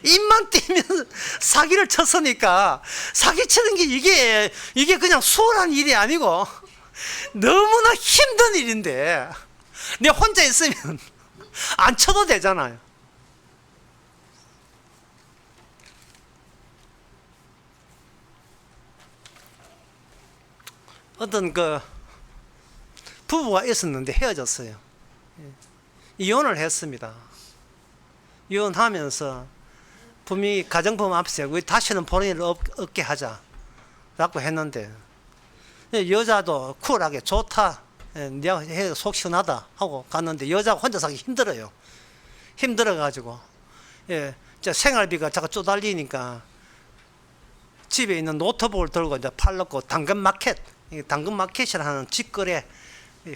입만 띄면 사기를 쳤으니까 사기치는 게 이게 그냥 수월한 일이 아니고 너무나 힘든 일인데 내 혼자 있으면 안 쳐도 되잖아요. 어떤 부부가 있었는데 헤어졌어요. 이혼을 했습니다. 이혼하면서 분명히 가정법 앞에서 우리 다시는 보는 일을 없게 하자 라고 했는데 여자도 쿨하게 좋다, 내가 속 시원하다 하고 갔는데 여자가 혼자 살기 힘들어요. 힘들어 가지고 생활비가 자꾸 쪼달리니까 집에 있는 노트북을 들고 이제 팔렸고 당근마켓이라는 직거래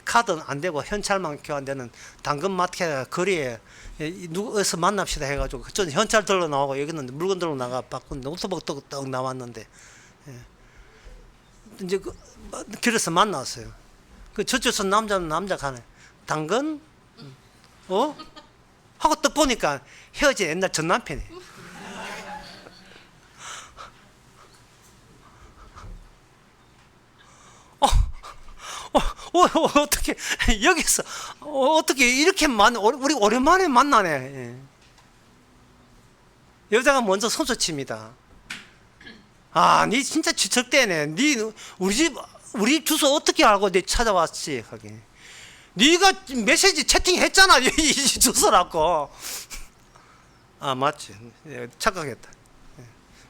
카드는 안 되고 현찰만 교환되는 당근마켓 거리에 누구에서 만납시다 해가지고 전 현찰 들러 나오고 여기는 물건 들러 나가 바꾼 노트북 떡 나왔는데 이제 길에서 만났어요. 저쪽에서 남자 가네. 당근 하고 딱 보니까 헤어진 옛날 전 남편이. 어떻게 여기서 어떻게 이렇게 우리 오랜만에 만나네. 여자가 먼저 손소칩니다. 니 진짜 지적대네. 니 우리 주소 어떻게 알고 내 찾아왔지? 하긴. 네가 메시지 채팅했잖아. 이 주소라고. 맞지. 착각했다.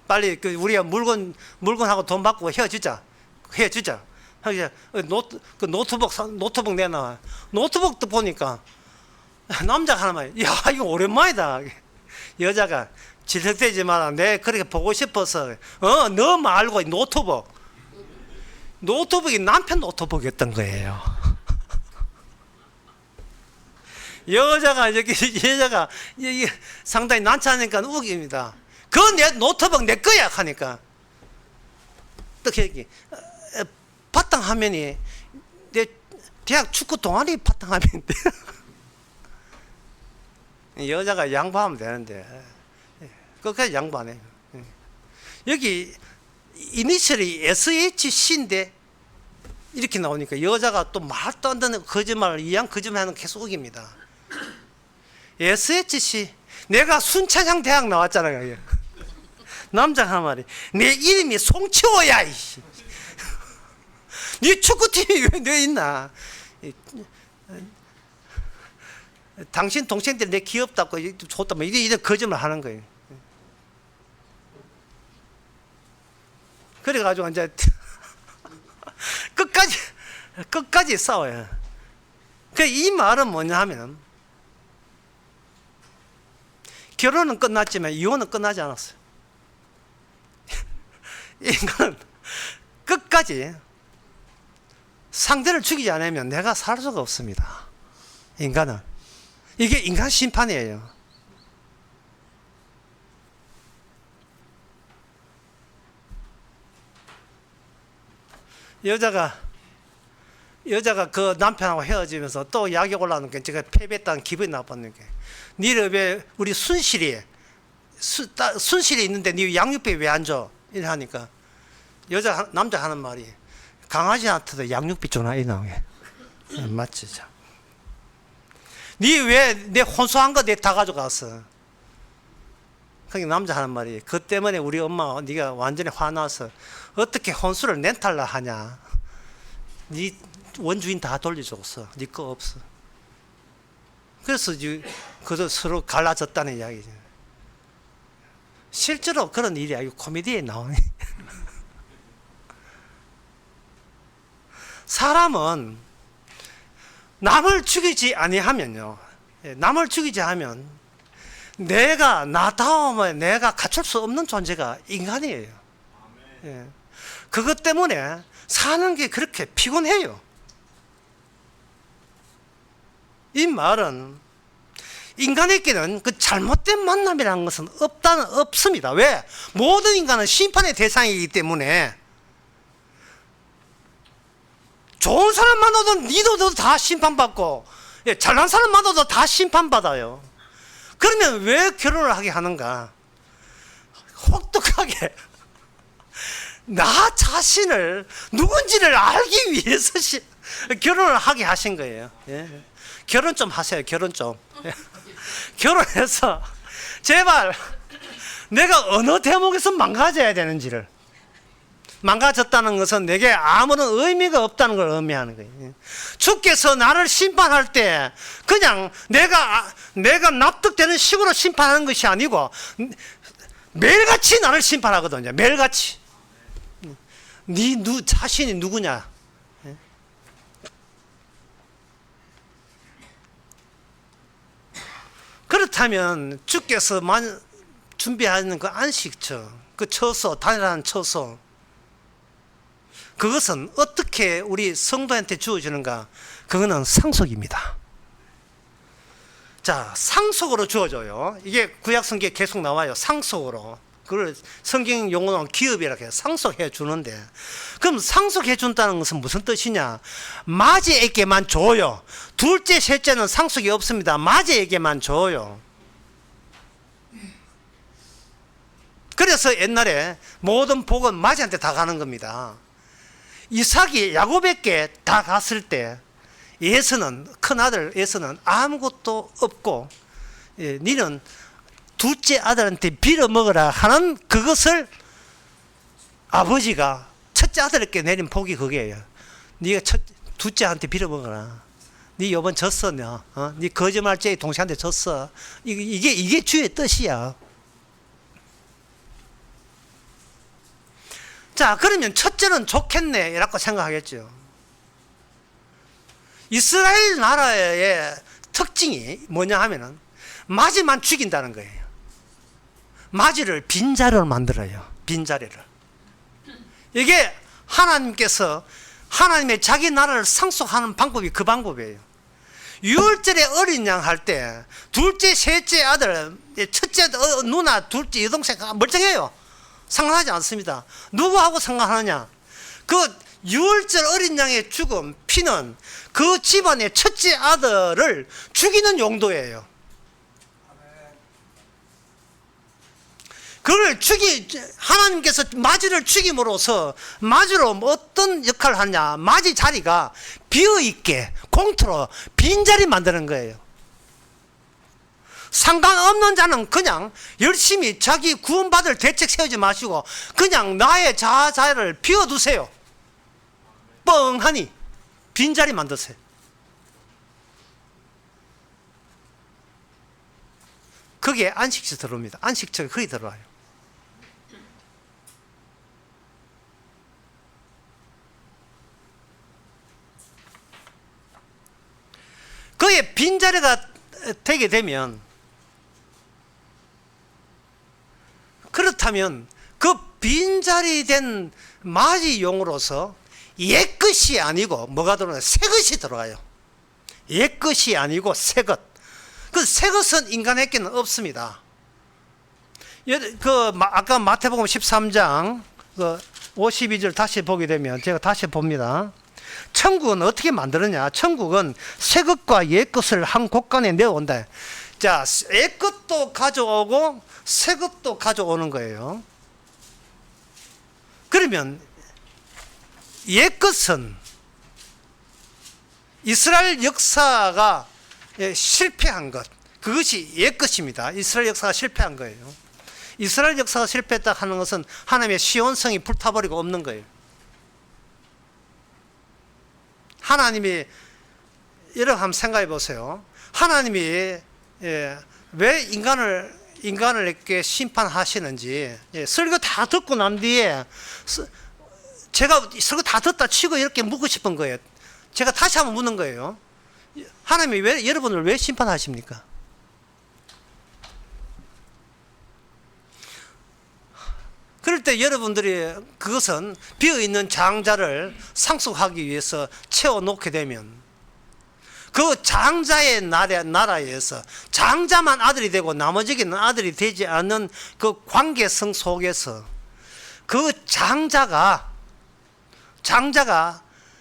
빨리 우리가 물건하고 돈 받고 헤어지자. 노트북 내놔. 노트북도 보니까 남자가 하나만, 야 이거 오랜만이다. 여자가 질색대지 마라. 내 그렇게 보고 싶어서 너 말고 노트북이 남편 노트북이었던 거예요. 여자가 상당히 난처하니까 웃깁니다. 내 노트북 내 거야 하니까 어떻게 바탕화면이 내 대학 축구 동아리 바탕화면인데 여자가 양보하면 되는데 끝까지 양보 안 해요. 여기 이니셜이 SHC인데 이렇게 나오니까 여자가 또 말도 안 되는 거짓말을 이양 거짓말하는 계속 우깁니다. SHC 내가 순천향 대학 나왔잖아요. 남자 한 말이 내 이름이 송치호야. 네 축구팀이 왜 있나? 당신 동생들이 내 귀엽다고 좋다고 이런 거짓말 하는 거예요. 그래가지고 이제 끝까지 싸워요. 이 말은 뭐냐 하면 결혼은 끝났지만 이혼은 끝나지 않았어요. 인간은 끝까지 상대를 죽이지 않으면 내가 살 수가 없습니다. 인간은. 이게 인간 심판이에요. 여자가 그 남편하고 헤어지면서 또 약이 올라오는 게 제가 패배했다는 기분이 나빴는 게, 니를 왜 우리 순실이 있는데 니 양육비 왜 안 줘? 이래 하니까 남자 하는 말이, 강아지한테도 양육비 주나 이 나오게. 맞지? 참. 니 왜 내 혼수한 거 내 다 가져갔어? 그게 남자 하는 말이, 그 때문에 우리 엄마 네가 완전히 화나서 어떻게 혼수를 렌탈라 하냐? 네 원주인 다 돌려줬어. 네 거 없어. 그래서 그도 서로 갈라졌다는 이야기죠. 실제로 그런 일이 아니고 코미디에 나오니. 사람은 남을 죽이지 아니하면요, 남을 죽이지 하면 내가 나다움에 내가 갖출 수 없는 존재가 인간이에요. 예. 그것 때문에 사는 게 그렇게 피곤해요. 이 말은 인간에게는 그 잘못된 만남이라는 것은 없습니다. 왜? 모든 인간은 심판의 대상이기 때문에 좋은 사람 만나도 니도 다 심판받고, 잘난 사람 만나도 다 심판받아요. 그러면 왜 결혼을 하게 하는가? 혹독하게 나 자신을 누군지를 알기 위해서 결혼을 하게 하신 거예요. 예. 결혼 좀 하세요. 결혼 좀. 예. 결혼해서 제발 내가 어느 대목에서 망가져야 되는지를, 망가졌다는 것은 내게 아무런 의미가 없다는 걸 의미하는 거예요. 주께서 나를 심판할 때 그냥 내가 납득되는 식으로 심판하는 것이 아니고 매일같이 나를 심판하거든요. 매일같이. 네 자신이 누구냐? 그렇다면 주께서 준비하는 그 안식처, 그 처소, 단일한 처소, 그것은 어떻게 우리 성도한테 주어지는가? 그거는 상속입니다. 자, 상속으로 주어져요. 이게 구약 성경에 계속 나와요. 상속으로. 그걸 성경 용어는 기업이라고 해요. 상속해 주는데, 그럼 상속해 준다는 것은 무슨 뜻이냐? 맞이에게만 줘요. 둘째, 셋째는 상속이 없습니다. 맞이에게만 줘요. 그래서 옛날에 모든 복은 맞이한테 다 가는 겁니다. 이삭이 야곱에게 다 갔을 때 에서는, 큰아들 에서는 아무것도 없고, 니는 둘째 아들한테 빌어먹으라 하는 그것을 아버지가 첫째 아들에게 내린 복이 그게예요. 네가 둘째한테 빌어먹어라. 네 이번 졌어. 네 거짓말쟁이 동생한테 졌어. 이게 주의 뜻이야. 자, 그러면 첫째는 좋겠네 라고 생각하겠죠. 이스라엘 나라의 특징이 뭐냐 하면은 맞이만 죽인다는 거예요. 맞이를 빈자리로 만들어요. 빈자리를. 이게 하나님께서 하나님의 자기 나라를 상속하는 방법이 그 방법이에요. 유월절에 어린 양 할 때 둘째, 셋째 아들, 첫째 누나, 둘째 여동생 멀쩡해요. 상관하지 않습니다. 누구하고 상관하느냐? 그 유월절 어린 양의 죽음, 피는 그 집안의 첫째 아들을 죽이는 용도예요. 그걸 하나님께서 맞이를 죽임으로써 맞이로 어떤 역할을 하냐? 맞이 자리가 비어있게 공터로 빈자리 만드는 거예요. 상관없는 자는 그냥 열심히 자기 구원받을 대책 세우지 마시고 그냥 나의 자리를 비워두세요. 뻥하니 빈자리 만드세요. 거기에 안식처 들어옵니다. 안식처가 거기 들어와요. 거기에 빈자리가 되게 되면, 그렇다면 그 빈자리 된 맞이용으로서 옛것이 아니고 뭐가 들어가요? 새것이 들어가요. 옛것이 아니고 새것. 그 새것은 인간에게는 없습니다. 아까 마태복음 13장 52절 다시 보게 되면, 제가 다시 봅니다. 천국은 어떻게 만드느냐? 천국은 새것과 옛것을 한 곳간에 내어온다. 자, 옛것도 가져오고 새것도 가져오는 거예요. 그러면 옛것은 이스라엘 역사가 실패한 것, 그것이 옛것입니다. 이스라엘 역사가 실패한 거예요. 이스라엘 역사가 실패했다 하는 것은 하나님의 시온성이 불타버리고 없는 거예요. 하나님이, 여러분 한번 생각해 보세요. 하나님이 왜 인간을 이렇게 심판하시는지, 설교 다 듣고 난 뒤에, 제가 설교 다 듣다 치고 이렇게 묻고 싶은 거예요. 제가 다시 한번 묻는 거예요. 하나님이 왜 여러분을 왜 심판하십니까? 그럴 때 여러분들이 그것은 비어있는 장자를 상속하기 위해서 채워놓게 되면, 그 장자의 나라에서 장자만 아들이 되고 나머지는 아들이 되지 않는 그 관계성 속에서 그 장자가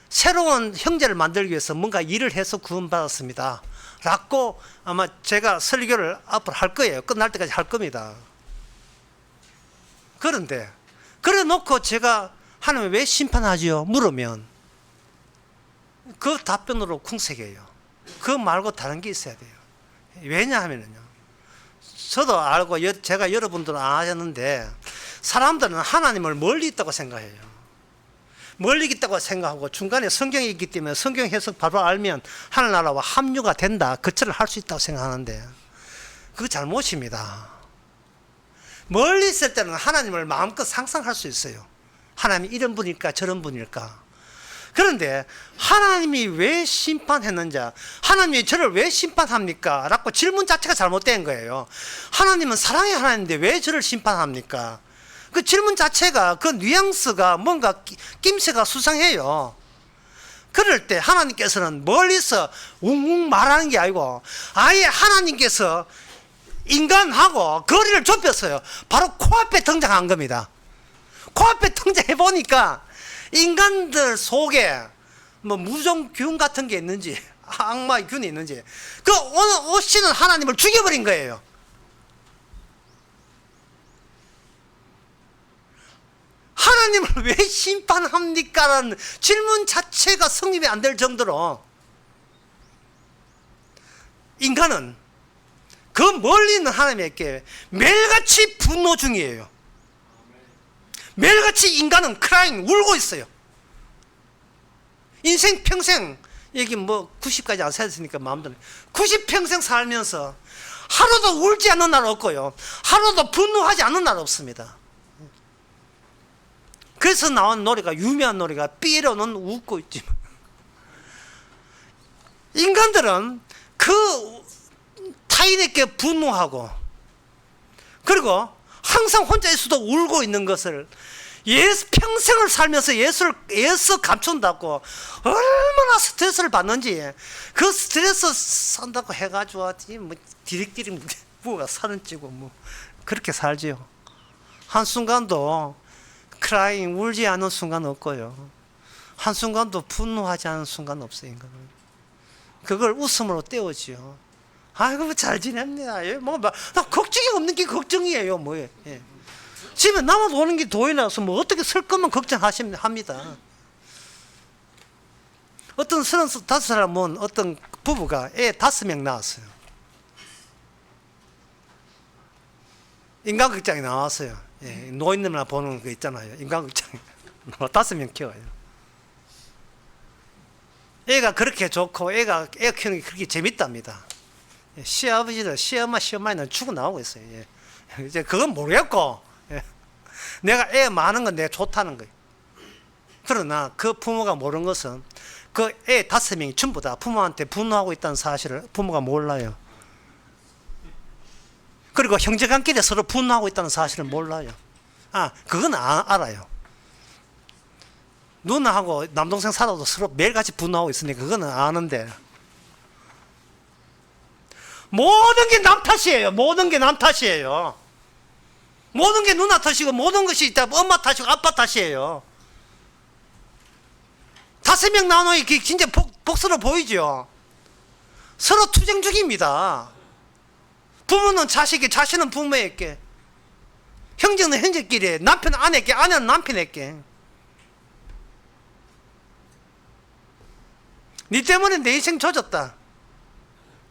새로운 형제를 만들기 위해서 뭔가 일을 해서 구원받았습니다 라고 아마 제가 설교를 앞으로 할 거예요. 끝날 때까지 할 겁니다. 그런데 그래 놓고 제가 하나님 왜 심판하지요? 물으면 그 답변으로 궁색해요. 그거 말고 다른 게 있어야 돼요. 왜냐하면요, 저도 알고 제가 여러분들은 아셨는데, 사람들은 하나님을 멀리 있다고 생각해요. 멀리 있다고 생각하고 중간에 성경이 있기 때문에 성경 해석 바로 알면 하늘나라와 합류가 된다, 거처를 할 수 있다고 생각하는데 그거 잘못입니다. 멀리 있을 때는 하나님을 마음껏 상상할 수 있어요. 하나님이 이런 분일까 저런 분일까. 그런데 하나님이 왜 심판했는지, 하나님이 저를 왜 심판합니까? 라고 질문 자체가 잘못된 거예요. 하나님은 사랑의 하나님인데 왜 저를 심판합니까? 그 질문 자체가, 그 뉘앙스가 뭔가 낌새가 수상해요. 그럴 때 하나님께서는 멀리서 웅웅 말하는 게 아니고 아예 하나님께서 인간하고 거리를 좁혔어요. 바로 코앞에 등장한 겁니다. 코앞에 등장해 보니까 인간들 속에 뭐 무정균 같은 게 있는지, 악마의 균이 있는지, 그 오시는 하나님을 죽여버린 거예요. 하나님을 왜 심판합니까? 라는 질문 자체가 성립이 안 될 정도로 인간은 그 멀리 있는 하나님에게 매일같이 분노 중이에요. 매일같이 인간은 크라잉, 울고 있어요. 인생 평생, 여기 뭐 90까지 안 살았으니까 마음대로 90평생 살면서 하루도 울지 않는 날 없고요, 하루도 분노하지 않는 날 없습니다. 그래서 나온 노래가, 유명한 노래가 삐로는 웃고 있지만, 인간들은 그 타인에게 분노하고 그리고 항상 혼자 있어도 울고 있는 것을 평생을 살면서 예수 감춘다고 얼마나 스트레스를 받는지, 그 스트레스 산다고 해가지고 뭐 디릭디릭 부가 살은 찌고 뭐 그렇게 살지요. 한순간도 크라잉, 울지 않는 순간 없고요, 한순간도 분노하지 않는 순간 없어요. 인간은 그걸 웃음으로 때우지요. 아이고 잘 지냅니다. 나 걱정이 없는 게 걱정이에요. 뭐예요? 예. 집에 나만 오는 게 도에 나서 뭐 어떻게 설 것만 걱정합니다. 어떤 35살 먹은 어떤 부부가 애 5명 낳았어요. 인간극장에 나왔어요. 예, 노인네나 보는 거 있잖아요. 인간극장에 5명 키워요. 애가 그렇게 좋고 애 키우는 게 그렇게 재밌답니다. 시아버지들, 시엄마, 시엄마는 죽어 나오고 있어요. 예. 이제 그건 모르겠고, 예. 내가 애 많은 건 내가 좋다는 거예요. 그러나 그 부모가 모르는 것은 그 애 5명이 전부 다 부모한테 분노하고 있다는 사실을 부모가 몰라요. 그리고 형제간끼리 서로 분노하고 있다는 사실을 몰라요. 그건 알아요. 누나하고 남동생 살아도 서로 매일같이 분노하고 있으니까 그거는 아는데, 모든 게 남 탓이에요. 모든 게 남 탓이에요. 모든 게 누나 탓이고 모든 것이 있다 엄마 탓이고 아빠 탓이에요. 5명 나누니 진짜 복스러워 보이죠. 서로 투쟁 중입니다. 부모는 자식에게, 자신은 부모에게, 형제는 형제끼리, 남편은 아내에게, 아내는 남편에게. 니 때문에 내 인생 조졌다.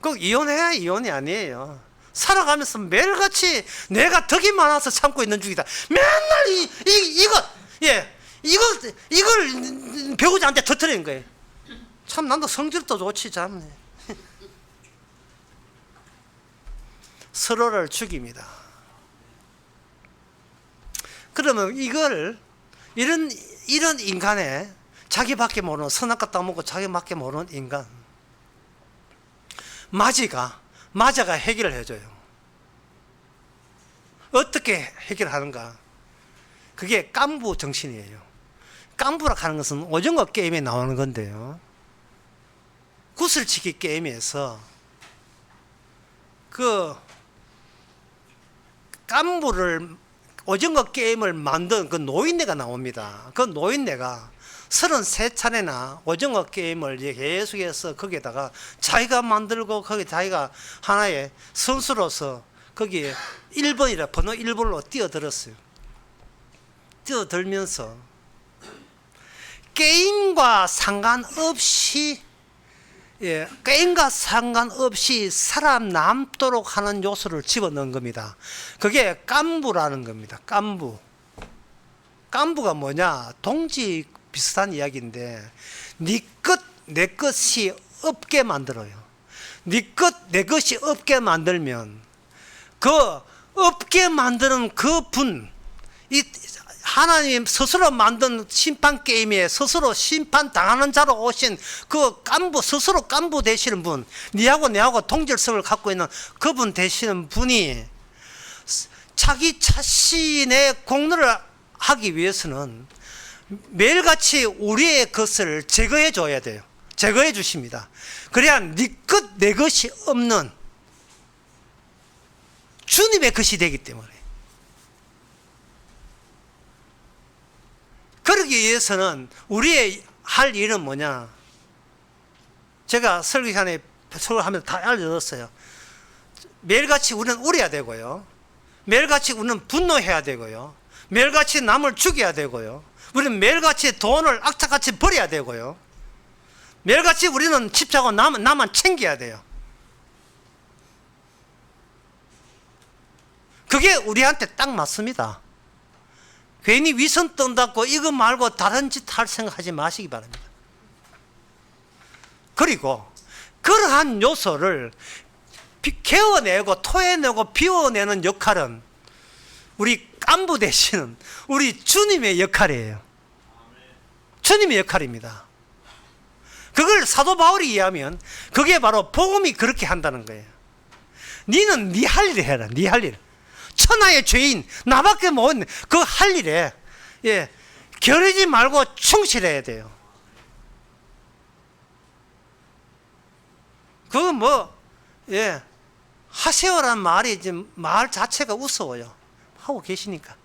꼭 이혼해야 이혼이 아니에요. 살아가면서 매일같이 내가 덕이 많아서 참고 있는 중이다. 맨날 이걸 배우자한테 터뜨리는 거예요. 참 난도 성질도 좋지 참. 서로를 죽입니다. 그러면 이런 인간의 자기밖에 모르는, 선악과 따먹고 자기밖에 모르는 인간, 마자가 해결을 해줘요. 어떻게 해결하는가? 그게 깐부 정신이에요. 깐부라 하는 것은 오징어 게임에 나오는 건데요, 구슬치기 게임에서 그 깐부를, 오징어 게임을 만든 그 노인네가 나옵니다. 그 노인네가 33차례나 오징어 게임을 계속해서 거기에다가 자기가 만들고, 거기 자기가 하나의 선수로서 거기에 1번이라 번호 1번으로 뛰어들었어요. 뛰어들면서 게임과 상관없이 사람 남도록 하는 요소를 집어넣은 겁니다. 그게 깐부라는 겁니다. 깐부가 뭐냐? 동지 비슷한 이야기인데, 네 것, 내 것이 없게 만들어요. 네 것, 내 것이 없게 만들면 그 없게 만드는 그 이 하나님 스스로 만든 심판 게임에 스스로 심판 당하는 자로 오신 그 깐부, 스스로 깐부 되시는 분, 니하고 내하고 동질성을 갖고 있는 그분 되시는 분이 자기 자신의 공로를 하기 위해서는 매일같이 우리의 것을 제거해 줘야 돼요. 제거해 주십니다. 그래야 네 것, 내 것이 없는 주님의 것이 되기 때문에. 그러기 위해서는 우리의 할 일은 뭐냐? 제가 설교 시간에 설교하면서 다 알려줬어요. 매일같이 우리는 울어야 되고요, 매일같이 우리는 분노해야 되고요, 매일같이 남을 죽여야 되고요, 우리는 매일같이 돈을 악착같이 버려야 되고요, 매일같이 우리는 집착하고 나만 챙겨야 돼요. 그게 우리한테 딱 맞습니다. 괜히 위선 떤다고 이거 말고 다른 짓 할 생각하지 마시기 바랍니다. 그리고 그러한 요소를 개어내고 토해내고 비워내는 역할은 우리 깐부 되시는 우리 주님의 역할이에요. 주님의 역할입니다. 그걸 사도 바울이 이해하면 그게 바로 복음이 그렇게 한다는 거예요. 니는 네 할 일을 해라. 네 할 일. 천하의 죄인 나밖에 못 그 할 일에 겨루지 말고 충실해야 돼요. 그거 하세요란 말이 지금 말 자체가 우스워요. 하고 계시니까.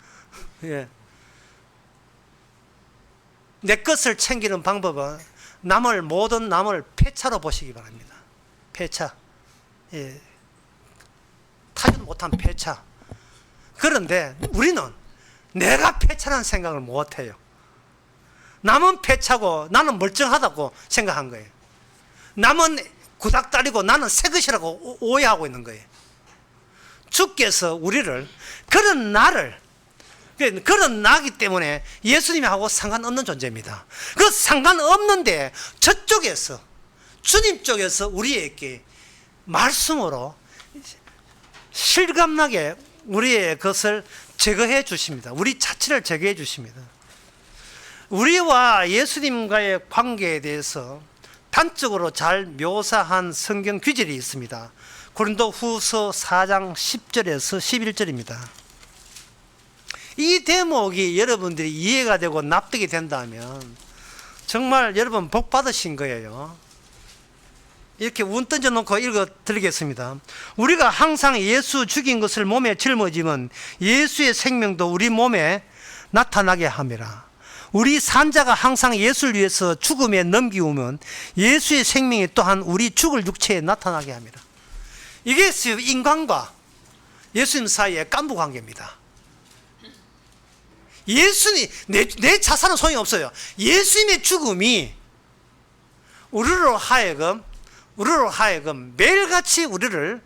내 것을 챙기는 방법은 모든 남을 폐차로 보시기 바랍니다. 폐차. 타협 못한 폐차. 그런데 우리는 내가 폐차라는 생각을 못해요. 남은 폐차고 나는 멀쩡하다고 생각한 거예요. 남은 구닥다리고 나는 새 것이라고 오해하고 있는 거예요. 주께서 우리를 그런 나기 때문에 예수님하고 상관없는 존재입니다. 그 상관없는데 저쪽에서, 주님 쪽에서 우리에게 말씀으로 실감나게 우리의 것을 제거해 주십니다. 우리 자체를 제거해 주십니다. 우리와 예수님과의 관계에 대해서 단적으로 잘 묘사한 성경 구절이 있습니다. 고린도후서 4장 10절에서 11절입니다. 이 대목이 여러분들이 이해가 되고 납득이 된다면 정말 여러분 복 받으신 거예요. 이렇게 운 던져 놓고 읽어 드리겠습니다. 우리가 항상 예수 죽인 것을 몸에 짊어지면 예수의 생명도 우리 몸에 나타나게 함이라. 우리 산자가 항상 예수를 위해서 죽음에 넘기우면 예수의 생명이 또한 우리 죽을 육체에 나타나게 합니다. 이게 인간과 예수님 사이의 깐부 관계입니다. 예수님, 내 자살은 소용이 없어요. 예수님의 죽음이 우리로 하여금 매일같이 우리를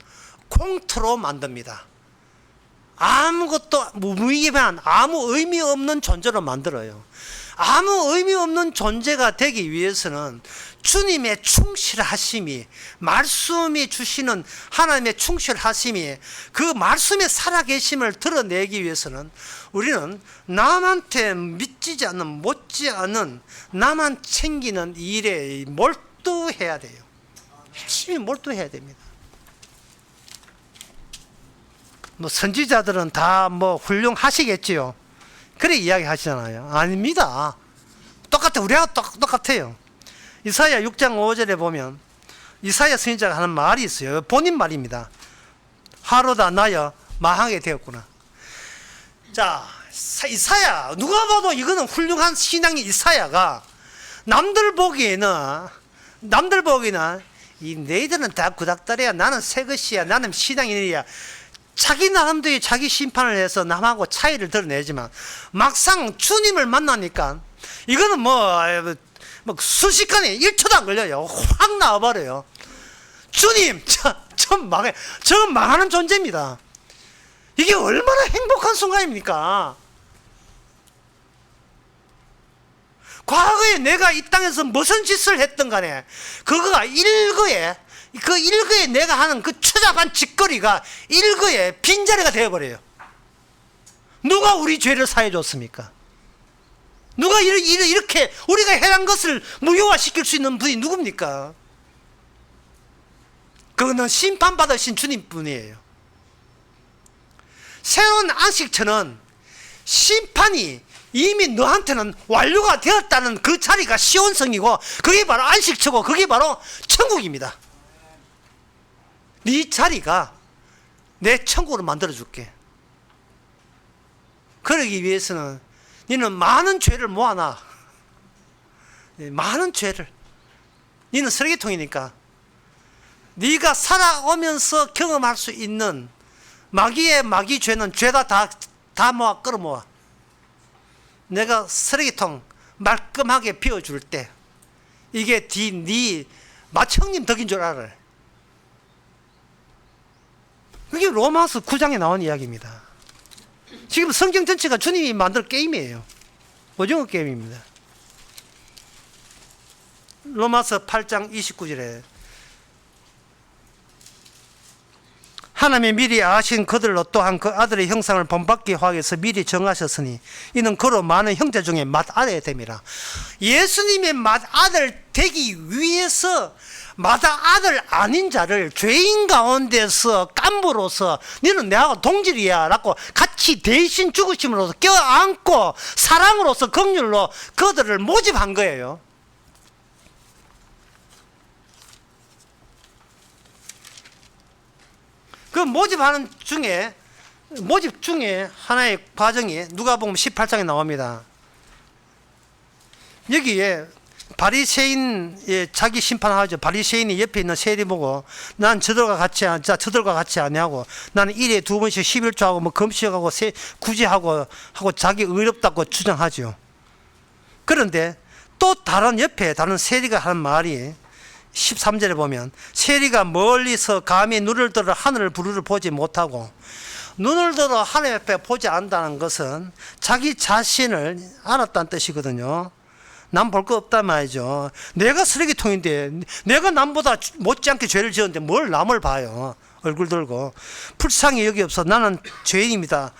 공터로 만듭니다. 아무것도 무의미한 아무 의미 없는 존재로 만들어요. 아무 의미 없는 존재가 되기 위해서는 주님의 충실하심이, 말씀이 주시는 하나님의 충실하심이, 그 말씀의 살아계심을 드러내기 위해서는 우리는 남한테 믿지 않는, 못지않은 나만 챙기는 일에 몰두해야 돼요. 열심히 몰두해야 됩니다. 뭐 선지자들은 다 뭐 훌륭하시겠지요. 그래 이야기 하시잖아요. 아닙니다. 똑같아. 우리하고 똑같아요. 이사야 6장 5절에 보면 이사야 선지자가 하는 말이 있어요. 본인 말입니다. 하루다 나여 망하게 되었구나. 자, 이사야, 누가 봐도 이거는 훌륭한 신앙의 이사야가 남들 보기에는 이 너희들은 다 구닥다리야, 나는 새 것이야, 나는 신앙인이야, 자기 나름대로 자기 심판을 해서 남하고 차이를 드러내지만 막상 주님을 만나니까 이거는 뭐 순식간에 1초도 안 걸려요. 확 나와버려요. 주님, 저 망하는 존재입니다. 이게 얼마나 행복한 순간입니까? 과거에 내가 이 땅에서 무슨 짓을 했든 간에 그거가 일거에 내가 하는 그 추잡한 짓거리가 일거에 빈자리가 되어버려요. 누가 우리 죄를 사해줬습니까? 누가 이렇게 우리가 해한 것을 무효화시킬 수 있는 분이 누굽니까? 그거는 심판받으신 주님뿐이에요. 새로운 안식처는 심판이 이미 너한테는 완료가 되었다는 그 자리가 시온성이고, 그게 바로 안식처고, 그게 바로 천국입니다. 네 자리가 내 천국으로 만들어줄게. 그러기 위해서는 너는 많은 죄를 모아놔. 많은 죄를. 너는 쓰레기통이니까 네가 살아오면서 경험할 수 있는 마귀의 마귀 죄는 죄다 다 모아 끌어모아. 내가 쓰레기통 말끔하게 비워줄 때 이게 네 마청님 덕인 줄 알아. 그게 로마서 9장에 나온 이야기입니다. 지금 성경 전체가 주님이 만든 게임이에요. 오징어 게임입니다. 로마서 8장 29절에 하나님이 미리 아신 그들로 또한 그 아들의 형상을 본받게 하기 위해서 미리 정하셨으니 이는 그로 많은 형제 중에 맏아들이 됨이라. 예수님의 맏아들 되기 위해서 맏아들 아닌 자를 죄인 가운데서 깐부로서 너는 내하고 동질이야 라고 같이 대신 죽으심으로써 껴안고 사랑으로서 긍휼로 그들을 모집한 거예요. 그 모집 중에 하나의 과정이 누가복음 18장에 나옵니다. 여기에 바리새인 자기 심판하죠. 바리새인이 옆에 있는 세리 보고 난 저들과 같이 아니하고 나는 일에 2번씩 11조하고 뭐 금식하고 구제하고 자기 의롭다고 주장하죠. 그런데 또 다른 세리가 하는 말이 13절에 보면 세리가 멀리서 감히 눈을 들어 하늘을 부르를 보지 못하고, 눈을 들어 하늘 앞에 보지 않는다는 것은 자기 자신을 알았다는 뜻이거든요. 남 볼 거 없단 말이죠. 내가 쓰레기통인데, 내가 남보다 못지않게 죄를 지었는데 뭘 남을 봐요. 얼굴 들고 불쌍히 여기 없어 나는 죄인입니다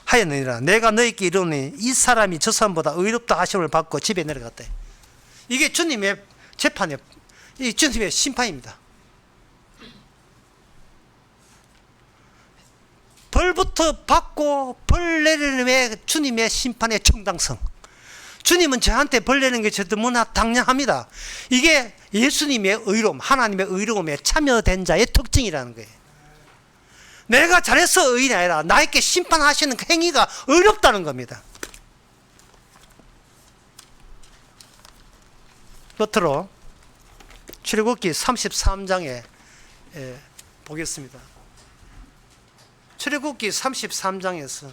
하였느니라. 내가 너희께 이르노니 이 사람이 저 사람보다 의롭다 하심을 받고 집에 내려갔대. 이게 주님의 재판이에요. 이 주님의 심판입니다. 벌부터 받고 벌 내리는 주님의 심판의 정당성. 주님은 저한테 벌 내는 게 저도 너무나 당연합니다. 이게 예수님의 의로움, 하나님의 의로움에 참여된 자의 특징이라는 거예요. 내가 잘해서 의인이 아니라 나에게 심판하시는 그 행위가 의롭다는 겁니다. 끝으로 출애굽기 33장에 보겠습니다. 출애굽기 33장에서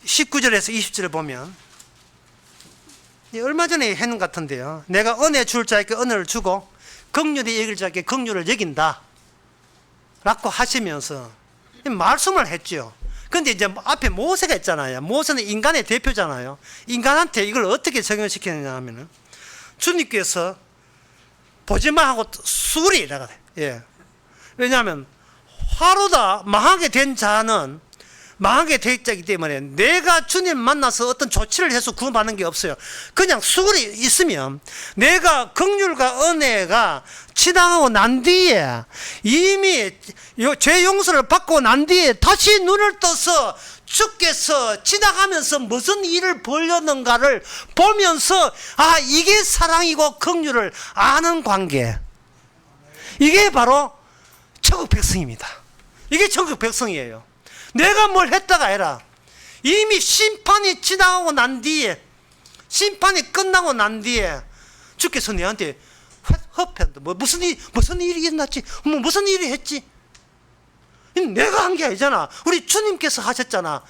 19절에서 20절을 보면 얼마 전에 했는 것 같은데요. 내가 은혜 줄 자에게 은혜를 주고 긍휼히 여길 자에게 긍휼을 여긴다 라고 하시면서 말씀을 했죠. 근데 이제 앞에 모세가 있잖아요. 모세는 인간의 대표잖아요. 인간한테 이걸 어떻게 적용시키느냐 하면은 주님께서 보지마 하고 수리라고 해. 예. 왜냐하면 화로다 망하게 된 자는 망하게 되었기 때문에 내가 주님 만나서 어떤 조치를 해서 구원받는 게 없어요. 그냥 수고리 있으면 내가 긍휼과 은혜가 지나가고 난 뒤에 이미 죄 용서를 받고 난 뒤에 다시 눈을 떠서 주께서 지나가면서 무슨 일을 벌였는가를 보면서 아 이게 사랑이고 긍휼을 아는 관계. 이게 바로 천국 백성입니다. 이게 천국 백성이에요. 내가 뭘 했다가 아니라 이미 심판이 지나가고 난 뒤에 심판이 끝나고 난 뒤에 주께서 내한테 허편도 뭐 무슨 일이 있었지? 뭐 무슨 일이 했지? 내가 한 게 아니잖아. 우리 주님께서 하셨잖아.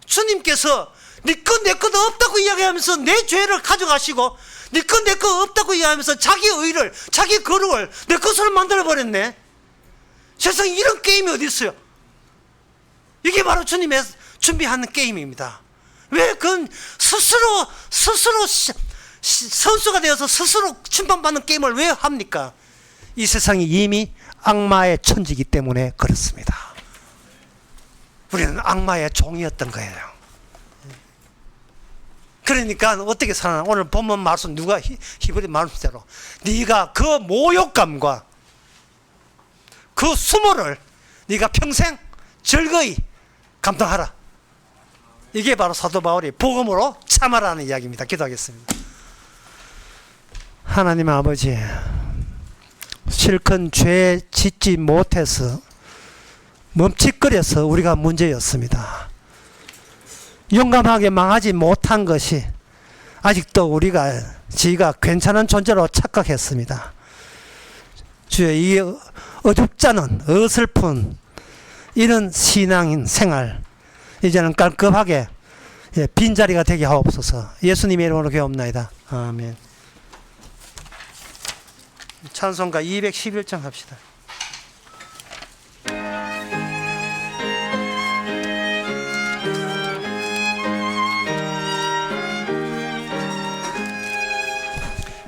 주님께서 네 것 내 것 없다고 이야기하면서 내 죄를 가져가시고 네 것 내 것 없다고 이야기하면서 자기 의를 자기 거룩을 내 것으로 만들어 버렸네. 세상에 이런 게임이 어디 있어요? 이게 바로 주님의 준비하는 게임입니다. 왜 그건 스스로 선수가 되어서 스스로 심판받는 게임을 왜 합니까? 이 세상이 이미 악마의 천지이기 때문에 그렇습니다. 우리는 악마의 종이었던 거예요. 그러니까 어떻게 살아나? 오늘 본문 말씀 누가 히브리 말씀대로 네가 그 모욕감과 그 수모를 네가 평생 즐거이 감당하라. 이게 바로 사도 바울이 복음으로 참아라는 이야기입니다. 기도하겠습니다. 하나님 아버지, 실컷 죄 짓지 못해서 멈칫거려서 우리가 문제였습니다. 용감하게 망하지 못한 것이 아직도 저희가 괜찮은 존재로 착각했습니다. 주여, 이 어줍잖은 어설픈 이런 신앙인 생활 이제는 깔끔하게 빈자리가 되게 하옵소서. 예수님의 이름으로 기도합나이다. 아멘. 찬송가 211장 합시다.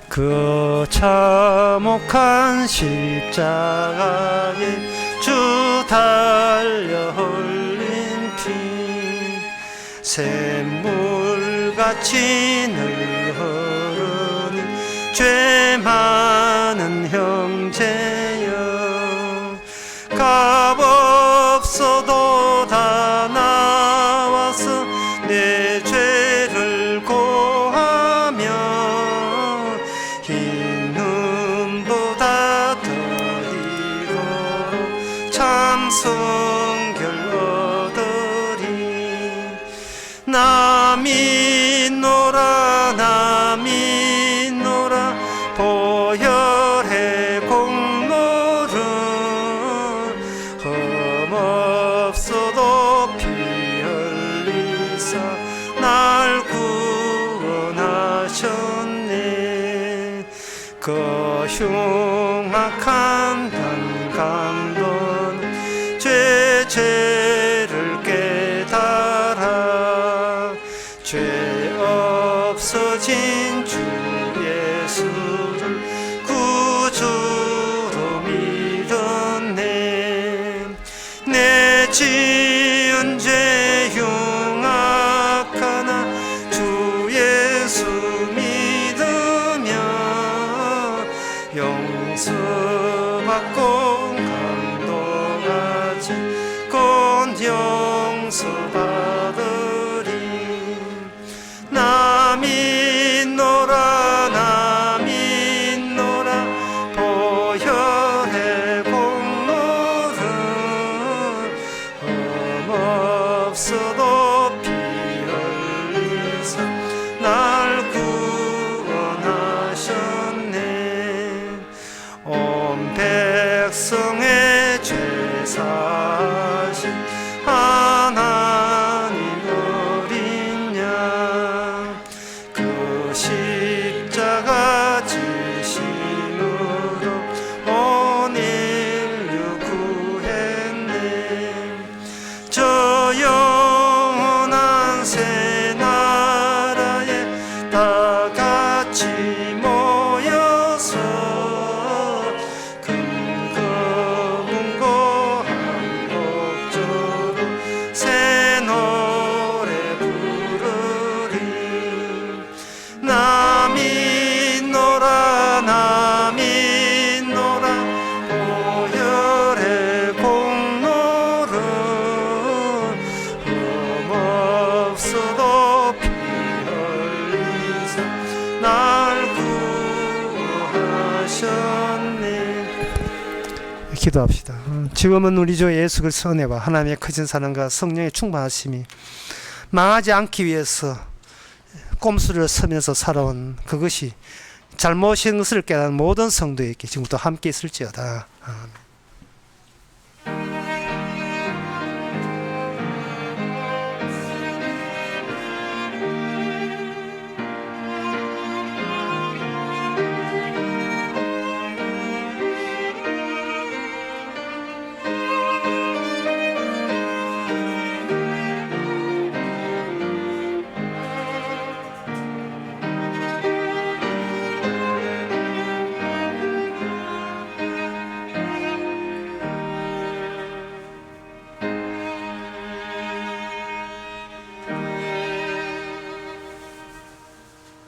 그 참혹한 십자가에 주 달려 흘린 피 샘물같이 늘 흐르니 죄 많은 형제여 값없어도 다 나와서 내 죄를 고하며 흰 눈보다 더 희고로 참 성결 얻으리. 남이 노라 보혈의 공로를 흠없어도 피 흘리사 날 구원하셨네. 그 흉악한 단감도는 죄를 깨달아 지은 죄 흉악하나 주 예수 믿으며 용서받고 감동하지 곧 용서받으리. 나 믿노라 나 믿노라 보혈의 공로는 흠없어도 피 흘리사 날 구원하셨네. 온 백성의 죄 사신 하나님 어린 양 그 십자가 지심으로 온 인류 구했네. 저 영원한 새 나라에 다 같이 모여서 금거문고 한곡조로 새 노래 부르리. 나 믿노라 나 믿노라 보혈의 공로를 흠없어도 피 흘리사 날 구하셨네. 기도합시다. 지금은 우리 주 예수 그리스도의 은혜와 하나님의 크신 사랑과 성령의 충만하심이 망하지 않기 위해서 꼼수를 서면서 살아온 그것이 잘못인 것을 깨닫는 모든 성도에게 지금부터 함께 있을지어다. 아멘.